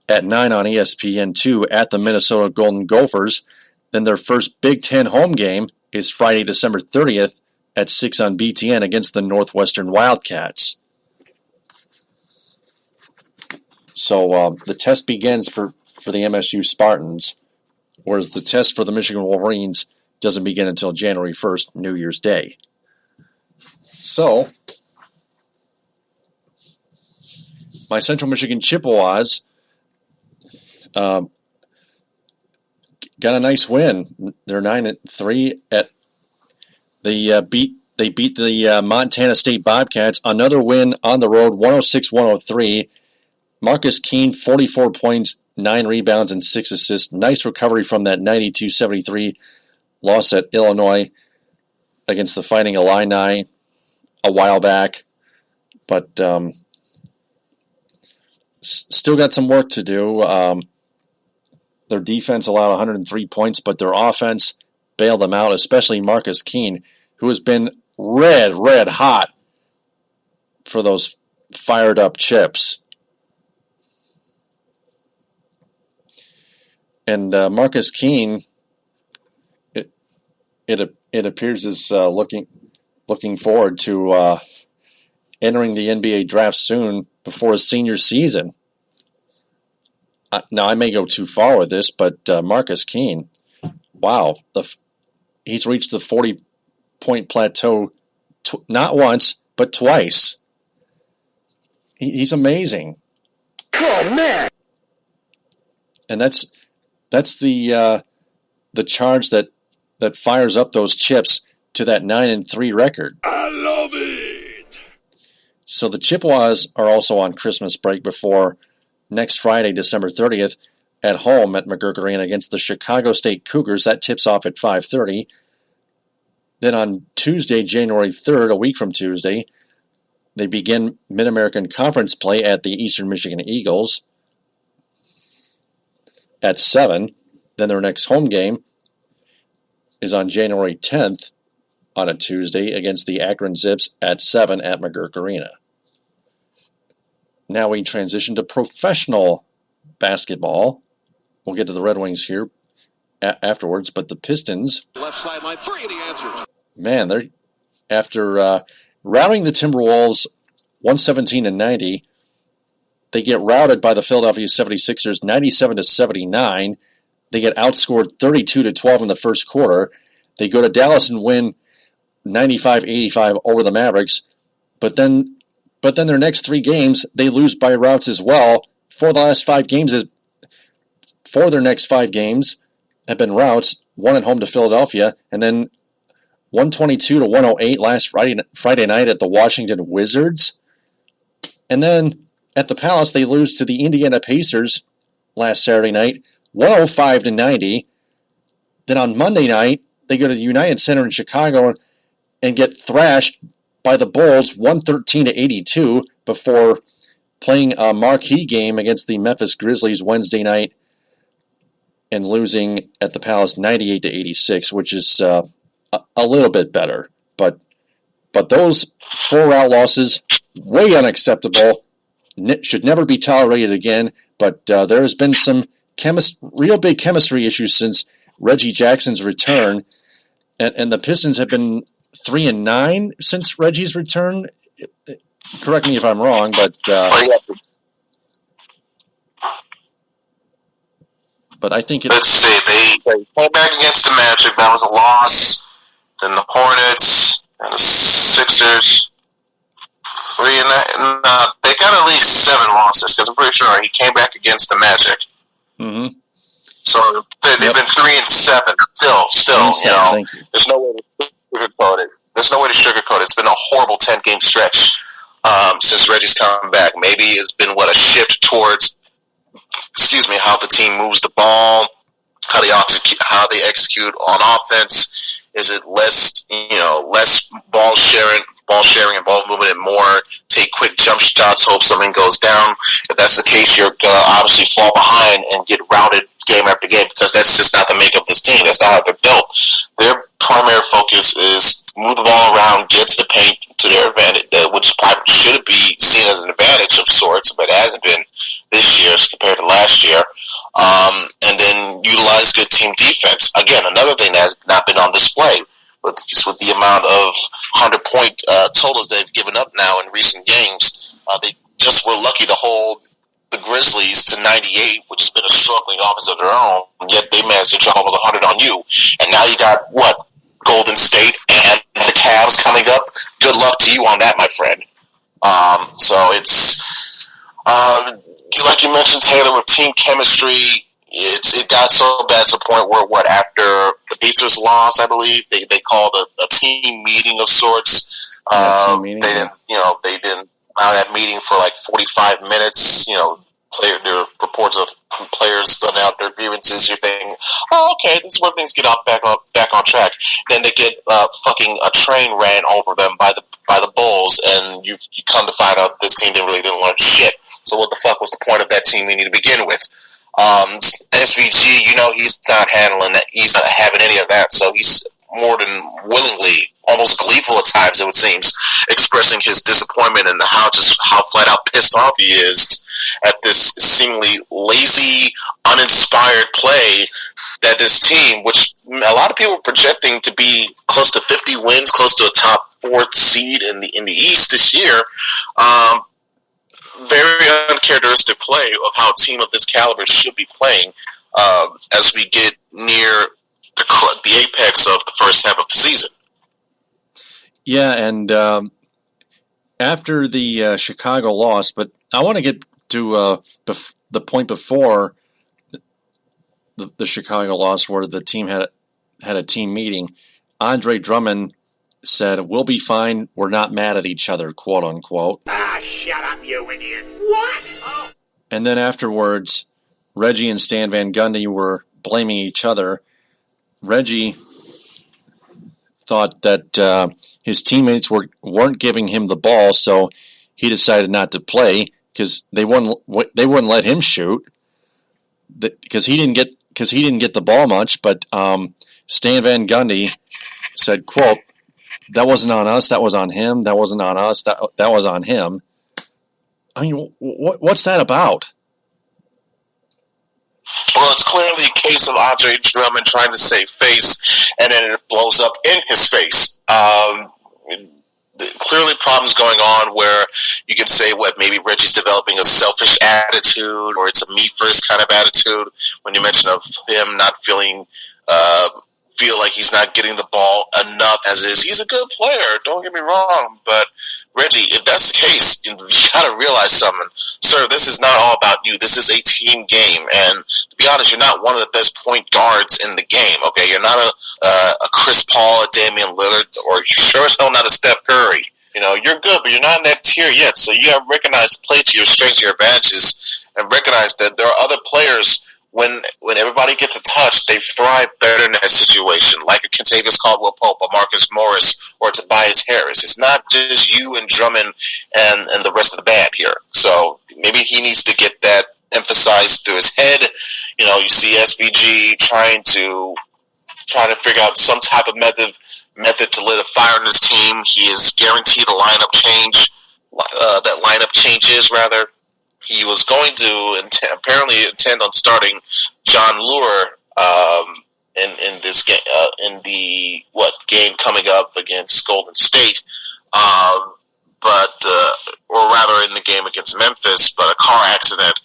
at 9 on ESPN2 at the Minnesota Golden Gophers. Then their first Big Ten home game is Friday, December 30th at 6 on BTN against the Northwestern Wildcats. So the test begins for the MSU Spartans, whereas the test for the Michigan Wolverines doesn't begin until January 1st, New Year's Day. So, my Central Michigan Chippewas got a nice win. They're 9-3 they beat the Montana State Bobcats. Another win on the road, 106-103. Marcus Keene, 44 points, 9 rebounds, and 6 assists. Nice recovery from that 92-73 loss at Illinois against the Fighting Illini a while back. But still got some work to do. Their defense allowed 103 points, but their offense bailed them out, especially Marcus Keene, who has been red hot for those fired up Chips. And Marcus Keene, it appears is looking forward to entering the NBA draft soon before his senior season. Now, I may go too far with this, but Marcus Keene, wow, he's reached the 40-point plateau not once, but twice. He's amazing. Oh, man! And that's the charge that fires up those Chips to that 9-3 record. I love it! So the Chippewas are also on Christmas break before next Friday, December 30th, at home at McGurk Arena against the Chicago State Cougars. That tips off at 5:30. Then on Tuesday, January 3rd, a week from Tuesday, they begin Mid-American Conference play at the Eastern Michigan Eagles at 7. Then their next home game is on January 10th on a Tuesday against the Akron Zips at 7 at McGurk Arena. Now we transition to professional basketball. We'll get to the Red Wings here afterwards, but the Pistons... Left sideline, 3, and he answers. Man, they're after routing the Timberwolves 117-90, they get routed by the Philadelphia 76ers 97-79. They get outscored 32-12 in the first quarter. They go to Dallas and win 95-85 over the Mavericks, but then their next 3 games they lose by routes as well. For their next 5 games have been routes. One at home to Philadelphia, and then 122-108 last Friday night at the Washington Wizards. And then at the Palace, they lose to the Indiana Pacers last Saturday night, 105-90. Then on Monday night, they go to the United Center in Chicago and get thrashed by the Bulls 113-82 before playing a marquee game against the Memphis Grizzlies Wednesday night and losing at the Palace 98-86, which is a little bit better, but But those 4-route losses, way unacceptable, should never be tolerated again. But there has been some real big chemistry issues since Reggie Jackson's return, and the Pistons have been 3-9 since Reggie's return. Correct me if I'm wrong, but I think let's see. They came back against the Magic. That was a loss. Then the Hornets and the Sixers. 3-9. No, they got at least 7 losses because I'm pretty sure he came back against the Magic. Mm-hmm. So they've been 3-7. Still, you know, there's no way to sugarcoat it. It's been a horrible 10-game stretch since Reggie's come back. Maybe it's been a shift towards, how the team moves the ball, how they execute on offense. Is it less ball sharing and ball movement, and more take quick jump shots, hope something goes down? If that's the case, you're gonna obviously fall behind and get routed game after game, because that's just not the makeup of this team. That's not how they're built. Their primary focus is move the ball around, get to the paint to their advantage, which should be seen as an advantage of sorts, but it hasn't been this year as compared to last year. And then utilize good team defense. Again, another thing that has not been on display with the amount of 100-point totals they've given up now in recent games. They just were lucky to hold the Grizzlies to 98, which has been a struggling offense of their own, and yet they managed to drop almost 100 on you. And now you got, Golden State and the Cavs coming up. Good luck to you on that, my friend. So it's, like you mentioned, Taylor, with team chemistry, it got so bad to the point where, after the Pacers lost, I believe, they called a team meeting of sorts. They didn't allow that meeting for 45 minutes. There were reports of players filling out their grievances. You're thinking, oh, okay, this is where things get back on track. Then they get fucking a train ran over them by the Bulls, and you come to find out this team didn't learn shit. So what the fuck was the point of that team meeting to begin with? SVG, he's not handling that. He's not having any of that. So he's more than willingly, almost gleeful at times, it would seem, expressing his disappointment and how flat out pissed off he is at this seemingly lazy, uninspired play that this team, which a lot of people are projecting to be close to 50 wins, close to a top 4th seed in the East this year. Very uncharacteristic play of how a team of this caliber should be playing as we get near the apex of the first half of the season. Yeah, and after the Chicago loss, but I want to get to the point before the Chicago loss, where the team had a team meeting. Andre Drummond said, "We'll be fine. We're not mad at each other," quote unquote. Ah, shut up, you idiot! What? Oh. And then afterwards, Reggie and Stan Van Gundy were blaming each other. Reggie thought that his teammates weren't giving him the ball, so he decided not to play because they wouldn't let him shoot because he didn't get the ball much. But Stan Van Gundy said, quote, "That wasn't on us. That was on him. That wasn't on us. That was on him." I mean, what's that about? Well, it's clearly a case of Andre Drummond trying to save face, and then it blows up in his face. Clearly problems going on where you can say, maybe Reggie's developing a selfish attitude, or it's a me-first kind of attitude when you mention of him not feel like he's not getting the ball enough as is. He's a good player, don't get me wrong, but Reggie, if that's the case, you gotta realize something. Sir, this is not all about you. This is a team game, and to be honest, you're not one of the best point guards in the game, okay? You're not a Chris Paul, a Damian Lillard, or you sure as hell not a Steph Curry. You're good, but you're not in that tier yet, so you have to recognize the play to your strengths, your advantages, and recognize that there are other players. When everybody gets a touch, they thrive better in that situation, like a Kentavious Caldwell-Pope, a Marcus Morris, or Tobias Harris. It's not just you and Drummond and the rest of the band here. So maybe he needs to get that emphasized through his head. You see SVG trying to figure out some type of method method to lit a fire in his team. He is guaranteed a lineup change. That lineup changes, rather. He was going to apparently intend on starting John Lure in this game, in the game coming up against Golden State, or rather in the game against Memphis. But a car accident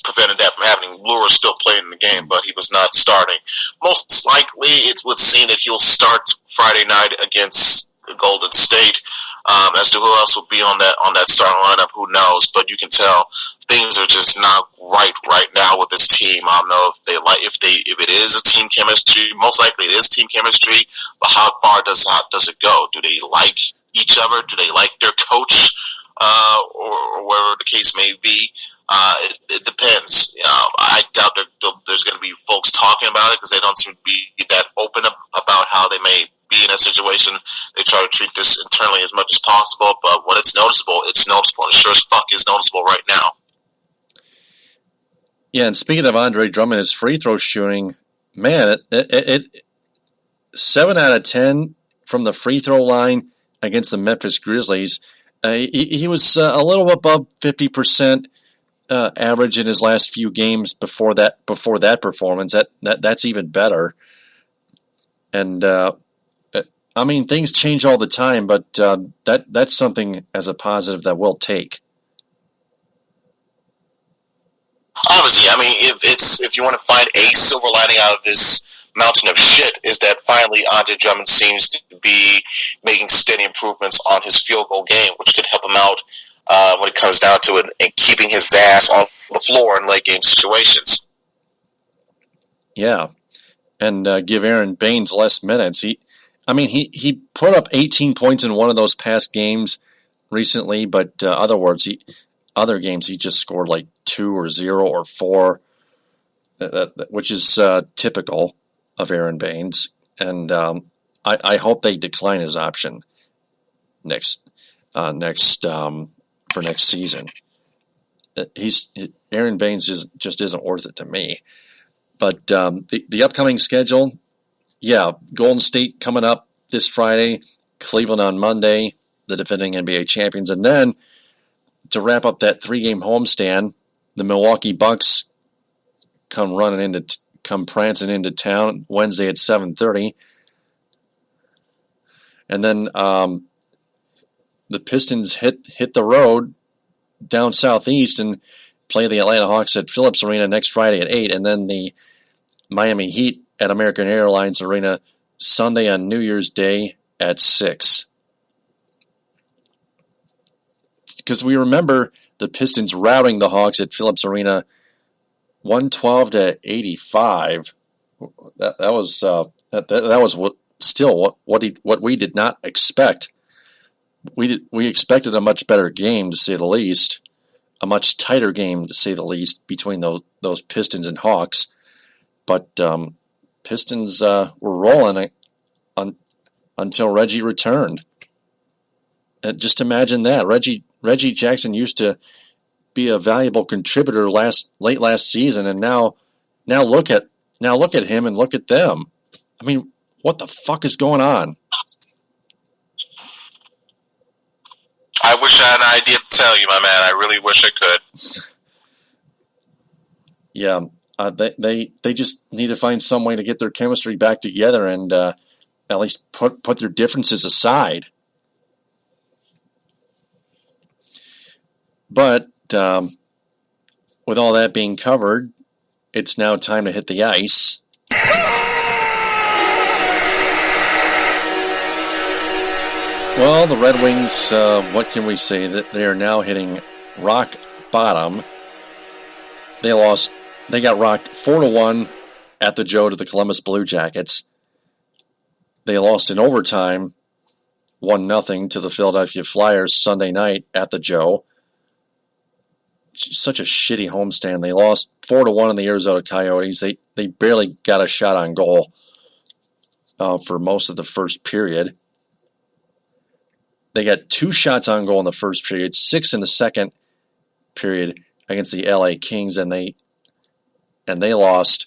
prevented that from happening. Lure still playing in the game, but he was not starting. Most likely, it would seem that he'll start Friday night against Golden State. As to who else will be on that starting lineup, who knows? But you can tell things are just not right now with this team. I don't know if it is a team chemistry. Most likely it is team chemistry. But how far does it go? Do they like each other? Do they like their coach? Or whatever the case may be. It depends. I doubt there's going to be folks talking about it because they don't seem to be that open about how they may be in a situation. They try to treat this internally as much as possible, but when it's noticeable, it's noticeable. It sure as fuck is noticeable right now. Yeah, and speaking of Andre Drummond, his free throw shooting, man, it 7 out of 10 from the free throw line against the Memphis Grizzlies. He was a little above 50% average in his last few games before that performance. That's even better. And I mean, things change all the time, but that's something as a positive that we'll take. Obviously, I mean, if you want to find a silver lining out of this mountain of shit, is that finally Andre Drummond seems to be making steady improvements on his field goal game, which could help him out when it comes down to it, and keeping his ass on the floor in late game situations. Yeah, and give Aaron Baines less minutes. He put up 18 points in one of those past games recently, but other games he just scored like 2 or 0 or 4, which is typical of Aaron Baines. And I hope they decline his option for next season. Aaron Baines just isn't worth it to me. But the upcoming schedule. Yeah, Golden State coming up this Friday, Cleveland on Monday, the defending NBA champions. And then, to wrap up that 3-game homestand, the Milwaukee Bucks come prancing into town Wednesday at 7:30. And then the Pistons hit the road down southeast and play the Atlanta Hawks at Phillips Arena next Friday at 8. And then the Miami Heat at American Airlines Arena Sunday on New Year's Day at 6. Because we remember the Pistons routing the Hawks at Phillips Arena 112-85. That was what we did not expect. We expected a much better game, to say the least, a much tighter game, to say the least, between those Pistons and Hawks. But Pistons were rolling until Reggie returned. And just imagine that. Reggie Jackson used to be a valuable contributor late last season, and now look at him and look at them. I mean, what the fuck is going on? I wish I had an idea to tell you, my man. I really wish I could. Yeah. They just need to find some way to get their chemistry back together and at least put their differences aside. But with all that being covered, it's now time to hit the ice. Well, the Red Wings, what can we say? That they are now hitting rock bottom. They got rocked 4-1 at the Joe to the Columbus Blue Jackets. They lost in overtime 1-0 to the Philadelphia Flyers Sunday night at the Joe. Such a shitty homestand. They lost 4-1 in the Arizona Coyotes. They barely got a shot on goal for most of the first period. They got 2 shots on goal in the first period, 6 in the second period against the LA Kings, and they lost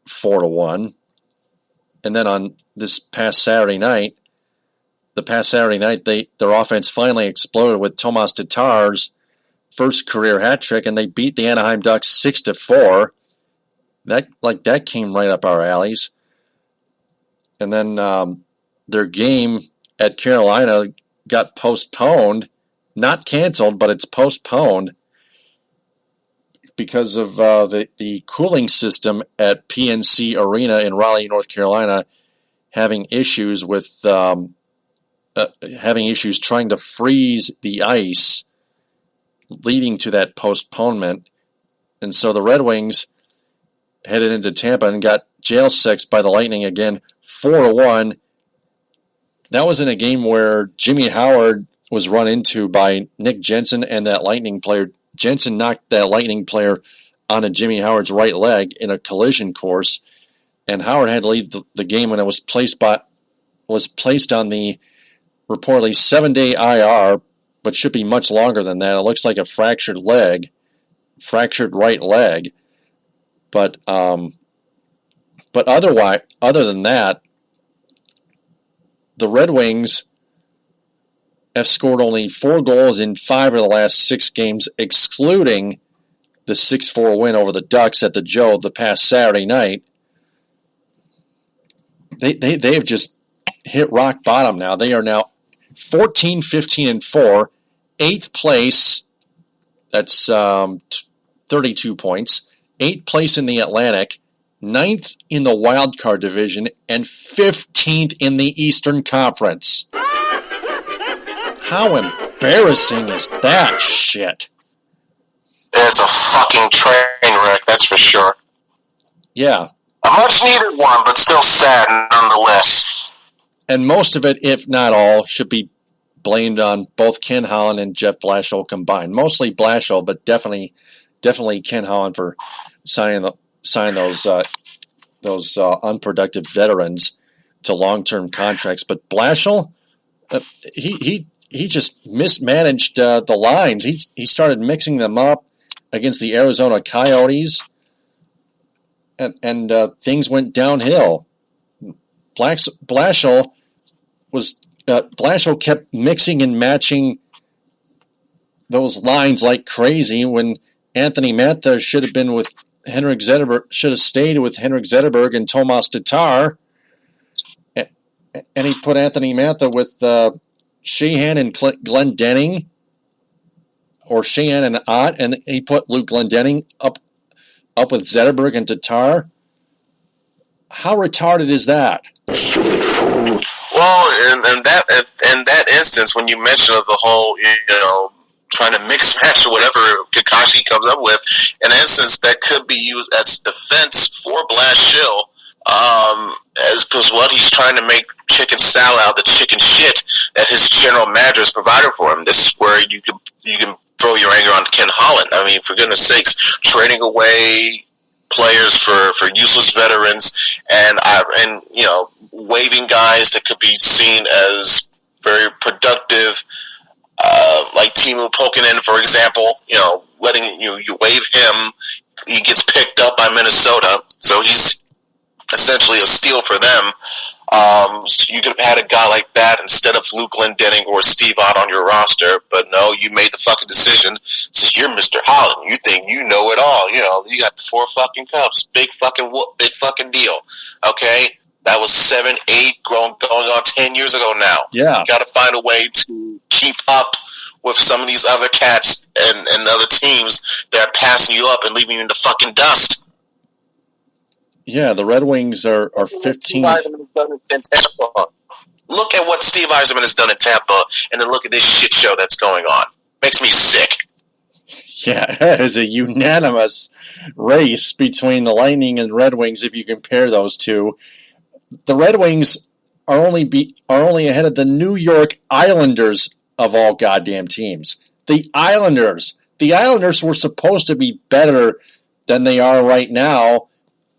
4-1. And then on this past Saturday night, their offense finally exploded with Tomas Tatar's first career hat trick, and they beat the Anaheim Ducks 6-4. That came right up our alleys. And then their game at Carolina got postponed, not canceled, but it's postponed because of the cooling system at PNC Arena in Raleigh, North Carolina, having issues trying to freeze the ice, leading to that postponement. And so the Red Wings headed into Tampa and got jail sexed by the Lightning again, 4-1. That was in a game where Jimmy Howard was run into by Nick Jensen and that Lightning player. Jensen knocked that Lightning player onto Jimmy Howard's right leg in a collision course, and Howard had to leave the game when it was placed on the reportedly 7-day IR, but should be much longer than that. It looks like a fractured right leg. But other than that, the Red Wings have scored only 4 goals in 5 of the last 6 games, excluding the 6-4 win over the Ducks at the Joe the past Saturday night. They've just hit rock bottom now. They are now 14, 15, and 4, 8th place. That's 32 points. 8th place in the Atlantic, 9th in the Wild Card division, and 15th in the Eastern Conference. How embarrassing is that shit? It's a fucking train wreck, that's for sure. Yeah. A much needed one, but still sad nonetheless. And most of it, if not all, should be blamed on both Ken Holland and Jeff Blashill combined. Mostly Blashill, but definitely Ken Holland for signing those unproductive veterans to long-term contracts. But Blashill, he just mismanaged the lines. He started mixing them up against the Arizona Coyotes, and things went downhill. Blashill kept mixing and matching those lines like crazy when Anthony Mantha should have been with Henrik Zetterberg, should have stayed with Henrik Zetterberg and Tomas Tatar, and he put Anthony Mantha with Sheehan and Glendening, or Sheehan and Ott, and he put Luke Glendening up with Zetterberg and Tatar. How retarded is that? Well, in that instance, when you mention of the whole, trying to mix match or whatever Kakashi comes up with, in an instance that could be used as defense for Blashill, as because what he's trying to make chicken salad out of the chicken shit that his general manager has provided for him. This is where you can throw your anger on Ken Holland. I mean, for goodness sakes, trading away players for useless veterans and waiving guys that could be seen as very productive, like Timu Pokinen, for example. Letting you waive him, he gets picked up by Minnesota, so he's essentially a steal for them. You could have had a guy like that instead of Luke Glendening or Steve Ott on your roster, but no, you made the fucking decision. So you're Mr. Holland. You think you know it all. You got the 4 fucking cups. Big fucking deal. Okay? That was 7, 8, going on 10 years ago now. Yeah. You got to find a way to keep up with some of these other cats and other teams that are passing you up and leaving you in the fucking dust. Yeah, the Red Wings are 15th. Look at what Steve Yzerman has done in Tampa, and then look at this shit show that's going on. Makes me sick. Yeah, it is a unanimous race between the Lightning and Red Wings if you compare those two. The Red Wings are only ahead of the New York Islanders of all goddamn teams. The Islanders were supposed to be better than they are right now.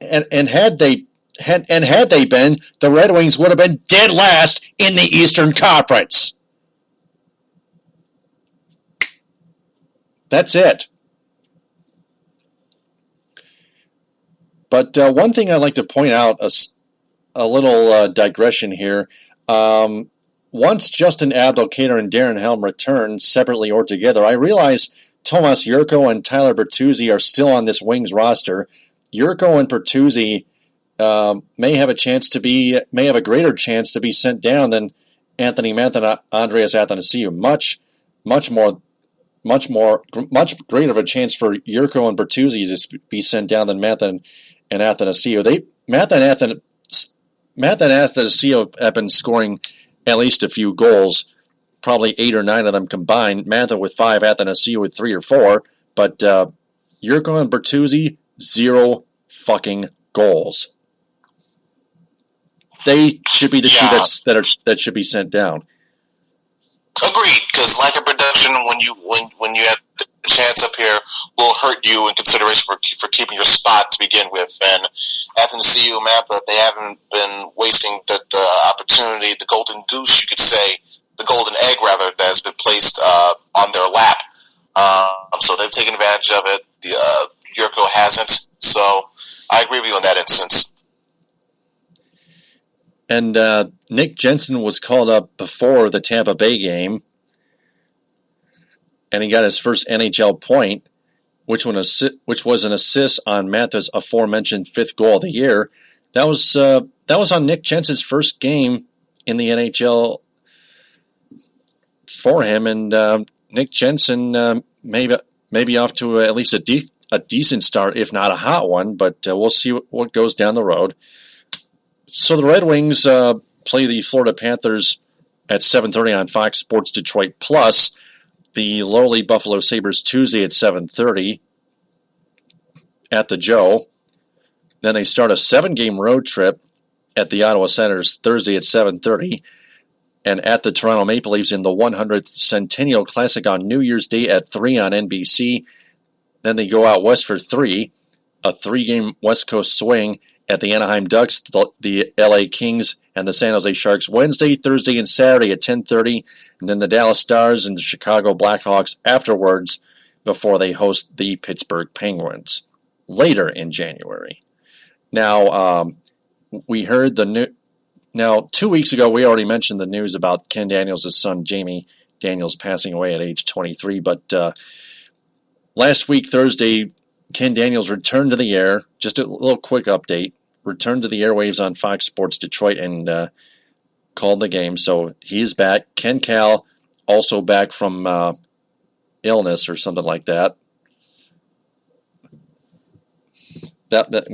And had they been, the Red Wings would have been dead last in the Eastern Conference. That's it. But one thing I'd like to point out a little digression here. Once Justin Abdelkader and Darren Helm return separately or together, I realize Tomas Jurko and Tyler Bertuzzi are still on this Wings roster. Jurko and Bertuzzi may have a greater chance to be sent down than Anthony Mantha and Andreas Athanasiou. Much greater of a chance for Jurko and Bertuzzi to be sent down than Mantha and Athanasiou. Mantha and Athanasiou have been scoring at least a few goals, probably 8 or 9 of them combined. Mantha with 5, Athanasiou with 3 or 4. But Jurko and Bertuzzi, 0 fucking goals. They should be the two that should be sent down. Agreed, because lack of production when you have the chance up here will hurt you in consideration for keeping your spot to begin with. And Athanasiou and Mantha, they haven't been wasting the opportunity, the golden goose, you could say, the golden egg rather, that has been placed on their lap. So they've taken advantage of it. Jurko hasn't. So I agree with you on that instance. And Nick Jensen was called up before the Tampa Bay game, and he got his first NHL point, which was an assist on Mantha's aforementioned 5th goal of the year. That was on Nick Jensen's first game in the NHL for him, and Nick Jensen maybe off to at least a decent start, if not a hot one. But we'll see what goes down the road. So the Red Wings play the Florida Panthers at 7:30 on Fox Sports Detroit Plus. The lowly Buffalo Sabres Tuesday at 7:30 at the Joe. Then they start a 7-game road trip at the Ottawa Senators Thursday at 7:30, and at the Toronto Maple Leafs in the 100th Centennial Classic on New Year's Day at 3 on NBC. Then they go out west for 3, a 3-game West Coast swing at the Anaheim Ducks, the LA Kings, and the San Jose Sharks Wednesday, Thursday, and Saturday at 10:30, and then the Dallas Stars and the Chicago Blackhawks afterwards before they host the Pittsburgh Penguins later in January. Now, we heard the new. Now, 2 weeks ago, we already mentioned the news about Ken Daniels' son, Jamie Daniels, passing away at age 23, but last week, Thursday, Ken Daniels returned to the air. Just a little quick update. Returned to the airwaves on Fox Sports Detroit and called the game. So he's back. Ken Cal also back from illness or something like that. That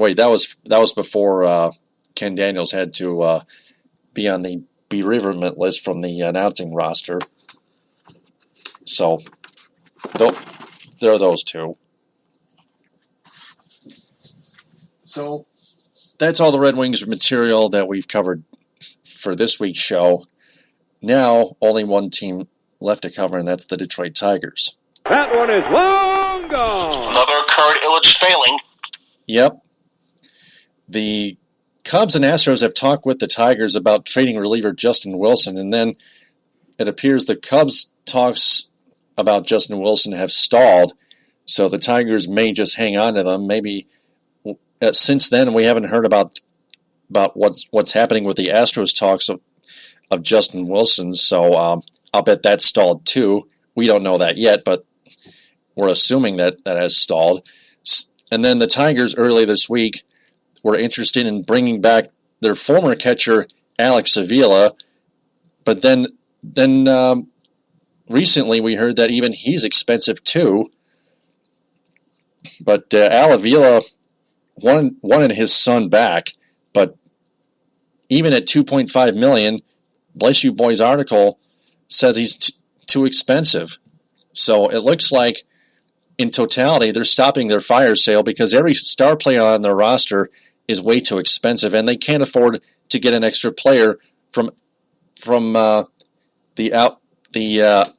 was before Ken Daniels had to be on the bereavement list from the announcing roster. So there are those two. So that's all the Red Wings material that we've covered for this week's show. Now, only one team left to cover, and that's the Detroit Tigers. That one is long gone. Another Kurt Illich failing. Yep. The Cubs and Astros have talked with the Tigers about trading reliever Justin Wilson, and then it appears the Cubs' talks about Justin Wilson have stalled, so the Tigers may just hang on to them. Maybe since then we haven't heard about what's happening with the Astros talks of Justin Wilson, so I'll bet that stalled too. We don't know that yet, but we're assuming that has stalled. And then the Tigers early this week were interested in bringing back their former catcher Alex Avila, but then recently we heard that even he's expensive too. But Al Avila wanted his son back, but even at $2.5 million, Bless You Boys article says he's too expensive. So it looks like in totality they're stopping their fire sale because every star player on their roster is way too expensive, and they can't afford to get an extra player from the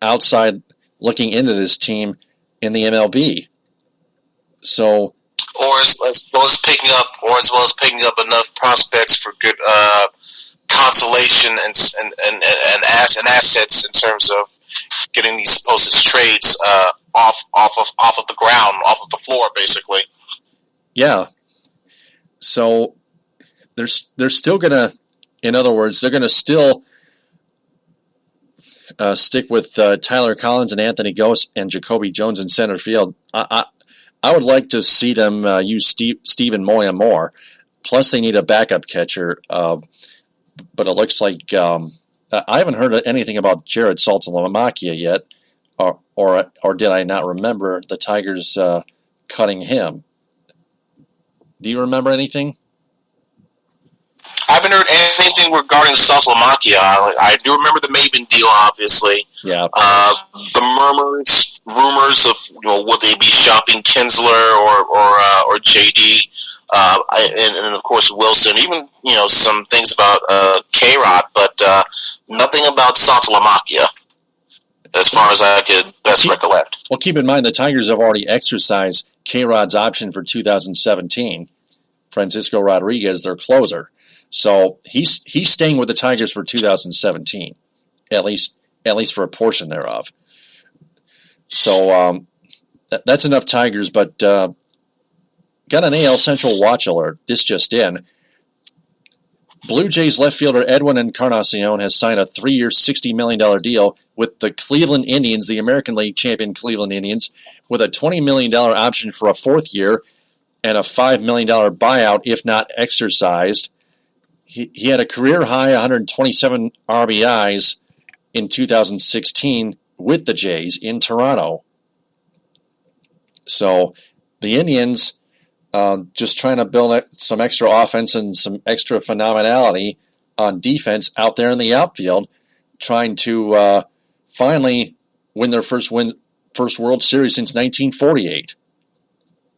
outside looking into this team in the MLB. So, or as well as picking up enough prospects for good consolation and assets in terms of getting these postage trades off of the ground, off of the floor, basically. Yeah. So they're still going to, in other words, they're going to still stick with Tyler Collins and Anthony Gose and Jacoby Jones in center field. I would like to see them use Stephen Moya more. Plus, they need a backup catcher. But it looks like I haven't heard anything about Jared Saltalamacchia yet, or did I not remember the Tigers cutting him? Do you remember anything? I haven't heard anything regarding Saltalamacchia. I do remember the Maben deal, obviously. Yeah. The rumors of will they be shopping Kinsler or JD, and of course Wilson. Even some things about K-Rod, but nothing about Saltalamacchia, as far as I could best recollect. Well, keep in mind the Tigers have already exercised K-Rod's option for 2017. Francisco Rodriguez, their closer. So he's staying with the Tigers for 2017, at least for a portion thereof. So that's enough Tigers, but got an AL Central watch alert. This just in. Blue Jays left fielder Edwin Encarnacion has signed a 3-year, $60 million deal with the Cleveland Indians, the American League champion Cleveland Indians, with a $20 million option for a 4th year and a $5 million buyout if not exercised. He had a career-high 127 RBIs in 2016 with the Jays in Toronto. So the Indians just trying to build some extra offense and some extra phenomenality on defense out there in the outfield, trying to finally win their first World Series since 1948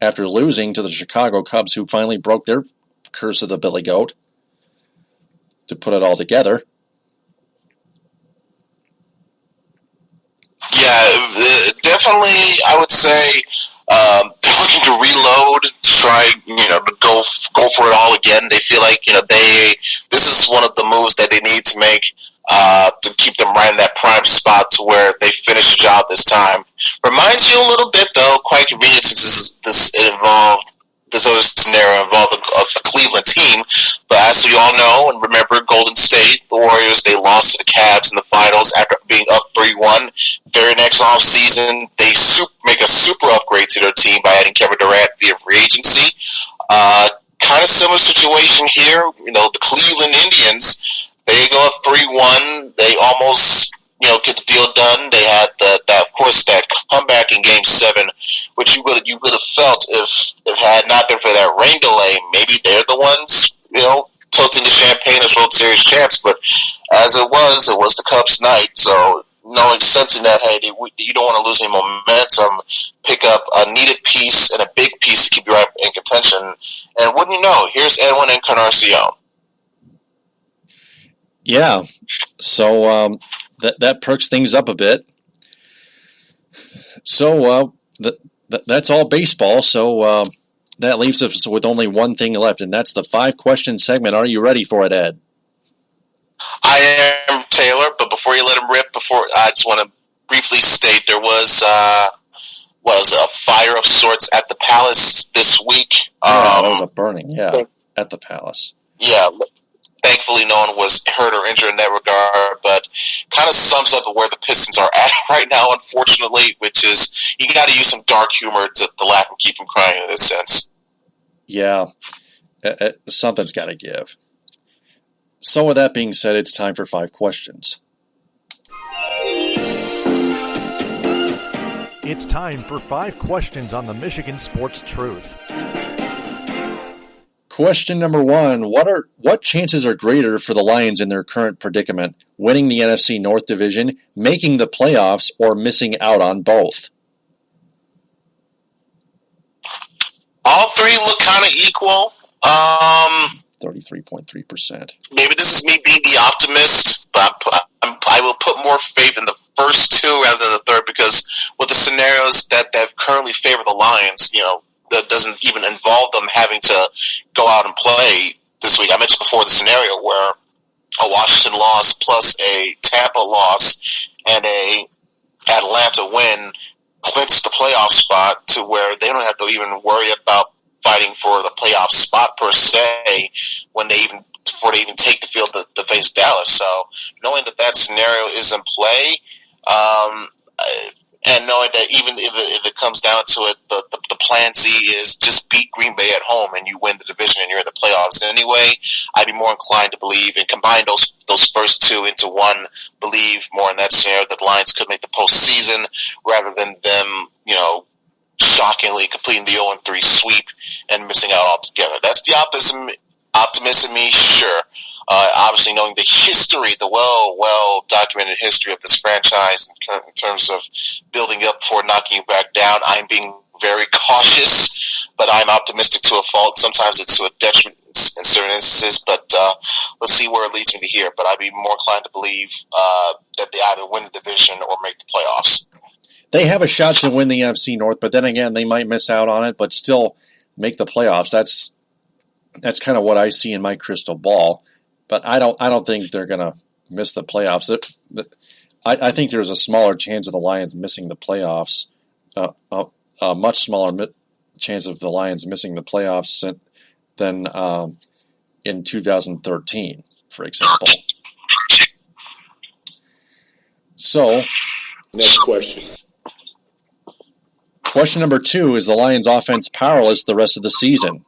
after losing to the Chicago Cubs, who finally broke their curse of the Billy Goat. To put it all together. Yeah, definitely. I would say they're looking to reload, to try, to go for it all again. They feel like this is one of the moves that they need to make to keep them right in that prime spot to where they finish the job this time. Reminds you a little bit, though, quite convenient since this other scenario involved a Cleveland team. But as you all know and remember, Golden State, the Warriors, they lost to the Cavs in the finals after being up 3-1. Very next offseason, they make a super upgrade to their team by adding Kevin Durant via free agency. Kind of similar situation here. The Cleveland Indians, they go up 3-1. They almost get the deal done. They had that comeback in Game 7, which you would have felt if it had not been for that rain delay. Maybe they're the ones, toasting the champagne as World Series champs. But as it was the Cubs' night. So knowing, sensing that, hey, you don't want to lose any momentum, pick up a needed piece and a big piece to keep you right in contention. And wouldn't you know, here's Edwin Encarnacion. Yeah. So that perks things up a bit. So that's all baseball. So that leaves us with only one thing left, and that's the 5-question segment. Are you ready for it, Ed? I am, Taylor, but before you let him rip, I just want to briefly state there was a fire of sorts at the Palace this week. That was a burning, at the Palace. Yeah. Thankfully, no one was hurt or injured in that regard, but kind of sums up where the Pistons are at right now, unfortunately, which is you got to use some dark humor to laugh and keep from crying in this sense. Yeah, something's got to give. So with that being said, it's time for 5 questions. It's time for 5 questions on the Michigan Sports Truth. Question number 1, what chances are greater for the Lions in their current predicament, winning the NFC North Division, making the playoffs, or missing out on both? All three look kind of equal. 33.3%. Maybe this is me being the optimist, but I will put more faith in the first two rather than the third, because with the scenarios that currently favor the Lions, that doesn't even involve them having to go out and play this week. I mentioned before the scenario where a Washington loss plus a Tampa loss and a Atlanta win clinches the playoff spot to where they don't have to even worry about fighting for the playoff spot per se before they even take the field to face Dallas. So knowing that scenario is in play, and knowing that even if it comes down to it, the plan Z is just beat Green Bay at home and you win the division and you're in the playoffs anyway, I'd be more inclined to believe and combine those first two into one, believe more in that scenario that the Lions could make the postseason rather than them, shockingly completing the 0-3 sweep and missing out altogether. That's the optimist in me, sure. Obviously, knowing the history, the well-documented history of this franchise in terms of building up before knocking you back down, I'm being very cautious, but I'm optimistic to a fault. Sometimes it's to a detriment in certain instances, but let's see where it leads me to here. But I'd be more inclined to believe that they either win the division or make the playoffs. They have a shot to win the NFC North, but then again, they might miss out on it, but still make the playoffs. That's kind of what I see in my crystal ball. But I don't think they're going to miss the playoffs. I think there's a smaller chance of the Lions missing the playoffs, a much smaller chance of the Lions missing the playoffs than in 2013, for example. So, next question. Question number 2, is the Lions offense powerless the rest of the season?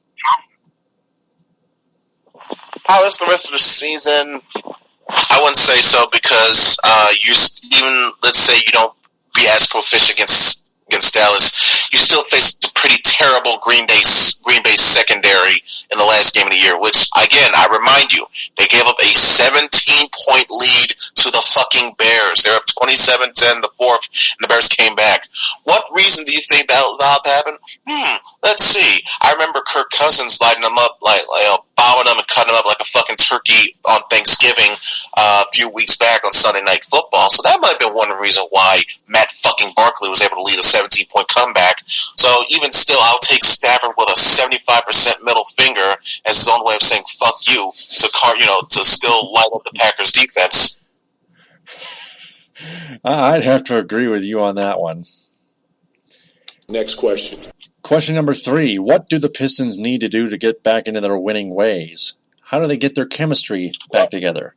Powerless the rest of the season? I wouldn't say so because let's say you don't be as proficient against Dallas, you still face a pretty terrible Green Bay secondary in the last game of the year, which, again, I remind you, they gave up a 17-point lead to the fucking Bears. They're up 27-10 in the fourth, and the Bears came back. What reason do you think that allowed to happen? Let's see. I remember Kirk Cousins lighting them up, bowing them and cutting them up like a fucking turkey on Thanksgiving a few weeks back on Sunday Night Football. So that might have been one reason why Matt fucking Barkley was able to lead a 17-point comeback. So even still, I'll take Stafford with a 75% middle finger as his own way of saying "fuck you" to still light up the Packers defense. I'd have to agree with you on that one. Next question. Question number 3, what do the Pistons need to do to get back into their winning ways? How do they get their chemistry back together?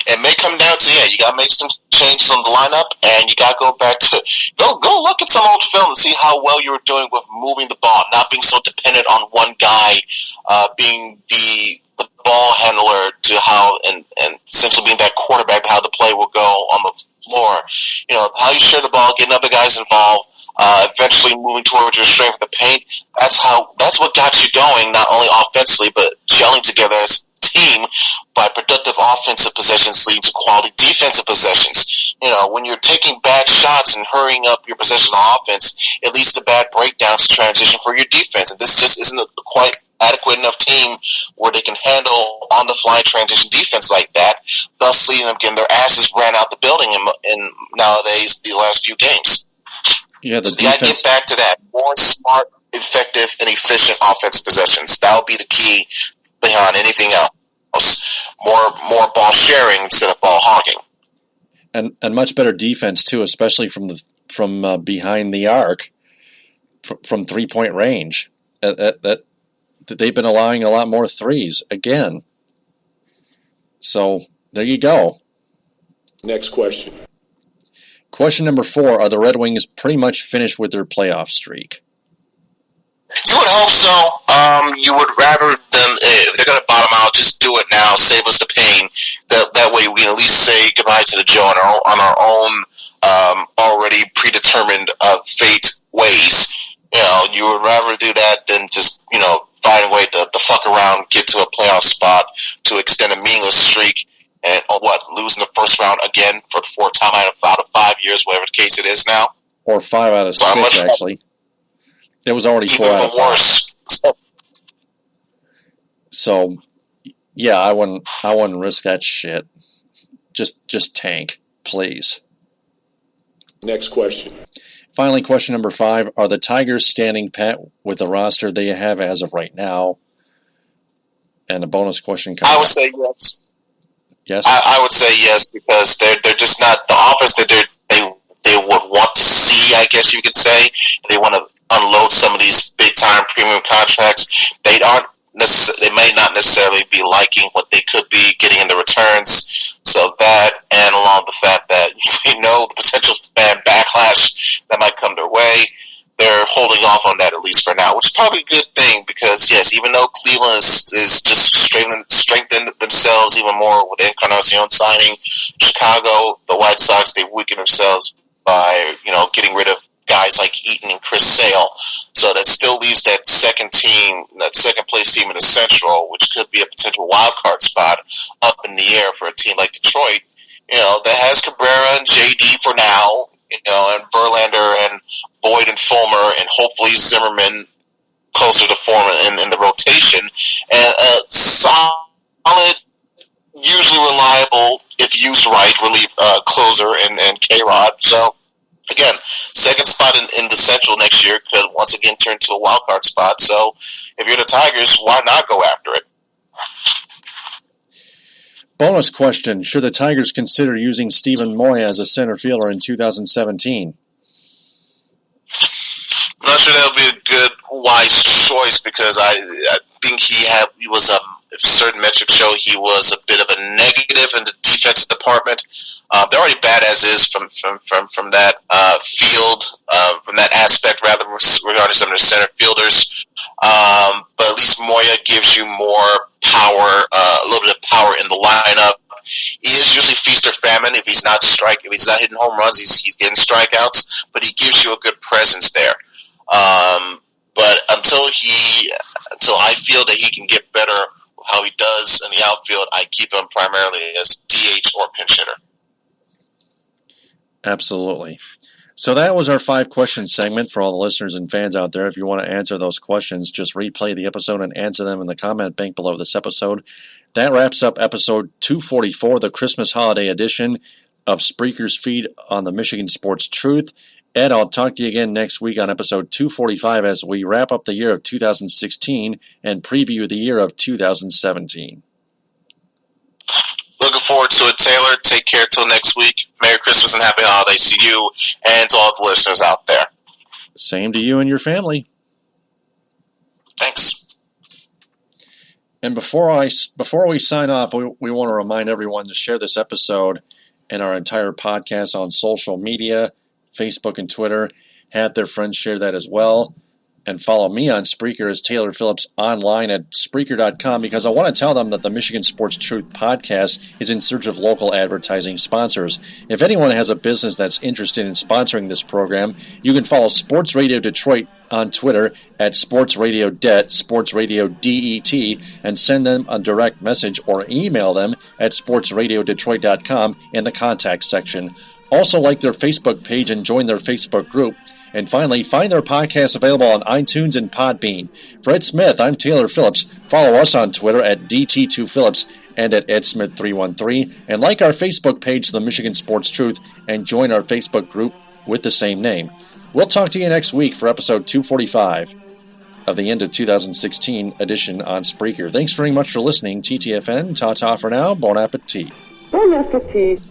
It may come down to, you got to make some changes on the lineup, and you got to go back to, go look at some old film and see how well you were doing with moving the ball, not being so dependent on one guy being the ball handler to how, and essentially being that quarterback to how the play will go on the floor. How you share the ball, getting other guys involved, eventually moving towards your strength of the paint. That's what got you going, not only offensively, but gelling together as a team by productive offensive possessions leading to quality defensive possessions. When you're taking bad shots and hurrying up your possession on offense, it leads to bad breakdowns to transition for your defense. And this just isn't a quite adequate enough team where they can handle on-the-fly transition defense like that, thus leading them getting their asses ran out the building in nowadays the last few games. Yeah, so you got to get back to that. More smart, effective, and efficient offensive possessions. That would be the key behind anything else. More ball sharing instead of ball hogging. And much better defense too, especially from behind the arc, from 3-point range. That they've been allowing a lot more threes again. So there you go. Next question. Question number 4, are the Red Wings pretty much finished with their playoff streak? You would hope so. You would rather them, if they're going to bottom out, just do it now, save us the pain. That way we can at least say goodbye to the Joe on our own already predetermined fate ways. You would rather do that than just, find a way to fuck around, get to a playoff spot, to extend a meaningless streak, and losing the first round again for the 4th time out of 5 years, whatever the case it is now. Or 5 out of 6, actually. It was already 4 out of 5. Worse. So, yeah, I wouldn't risk that shit. Just tank, please. Next question. Finally, question number 5, are the Tigers standing pat with the roster they have as of right now? And a bonus question comes I would say yes. Yes? I would say yes, because they're just not the offense that they would want to see, I guess you could say. They want to unload some of these big time premium contracts, they may not necessarily be liking what they could be getting in the returns. So that, and along the fact that they know the potential fan backlash that might come their way, they're holding off on that at least for now, which is probably a good thing because, yes, even though Cleveland is just strengthened themselves even more with the Encarnacion signing, Chicago, the White Sox, they weakened themselves by, getting rid of guys like Eaton and Chris Sale. So that still leaves that second place team in the Central, which could be a potential wild card spot up in the air for a team like Detroit, that has Cabrera and JD for now, and Verlander and Boyd and Fulmer, and hopefully Zimmerman closer to form in the rotation, and a solid, usually reliable, if used right, closer and K-Rod. So, again, second spot in the Central next year could once again turn to a wild card spot. So, if you're the Tigers, why not go after it? Bonus question. Should the Tigers consider using Stephen Moya as a center fielder in 2017? I'm not sure that would be a good, wise choice because I think he was if certain metrics show he was a bit of a negative in the defensive department. They're already bad as is from that field, from that aspect rather regarding some of their center fielders. But at least Moya gives you more power, a little bit of power in the lineup. He is usually feast or famine. If he's not hitting home runs, he's getting strikeouts. But he gives you a good presence there. But until I feel that he can get better how he does in the outfield, I keep him primarily as DH or pinch hitter. Absolutely. So that was our 5-question segment for all the listeners and fans out there. If you want to answer those questions, just replay the episode and answer them in the comment bank below this episode. That wraps up episode 244, the Christmas holiday edition of Spreaker's feed on the Michigan Sports Truth. Ed, I'll talk to you again next week on episode 245 as we wrap up the year of 2016 and preview the year of 2017. Looking forward to it, Taylor. Take care till next week. Merry Christmas and Happy Holidays to you and to all the listeners out there. Same to you and your family. Thanks. And before we sign off, we want to remind everyone to share this episode and our entire podcast on social media, Facebook and Twitter. Have their friends share that as well. And follow me on Spreaker as Taylor Phillips online at Spreaker.com because I want to tell them that the Michigan Sports Truth podcast is in search of local advertising sponsors. If anyone has a business that's interested in sponsoring this program, you can follow Sports Radio Detroit on Twitter at Sports Radio Det, Sports Radio DET, and send them a direct message or email them at sportsradiodetroit.com in the contact section. Also like their Facebook page and join their Facebook group. And finally, find their podcast available on iTunes and Podbean. For Ed Smith, I'm Taylor Phillips. Follow us on Twitter at DT2Phillips and at EdSmith313. And like our Facebook page, The Michigan Sports Truth, and join our Facebook group with the same name. We'll talk to you next week for episode 245 of the end of 2016 edition on Spreaker. Thanks very much for listening. TTFN, ta-ta for now. Bon appetit. Bon appetit.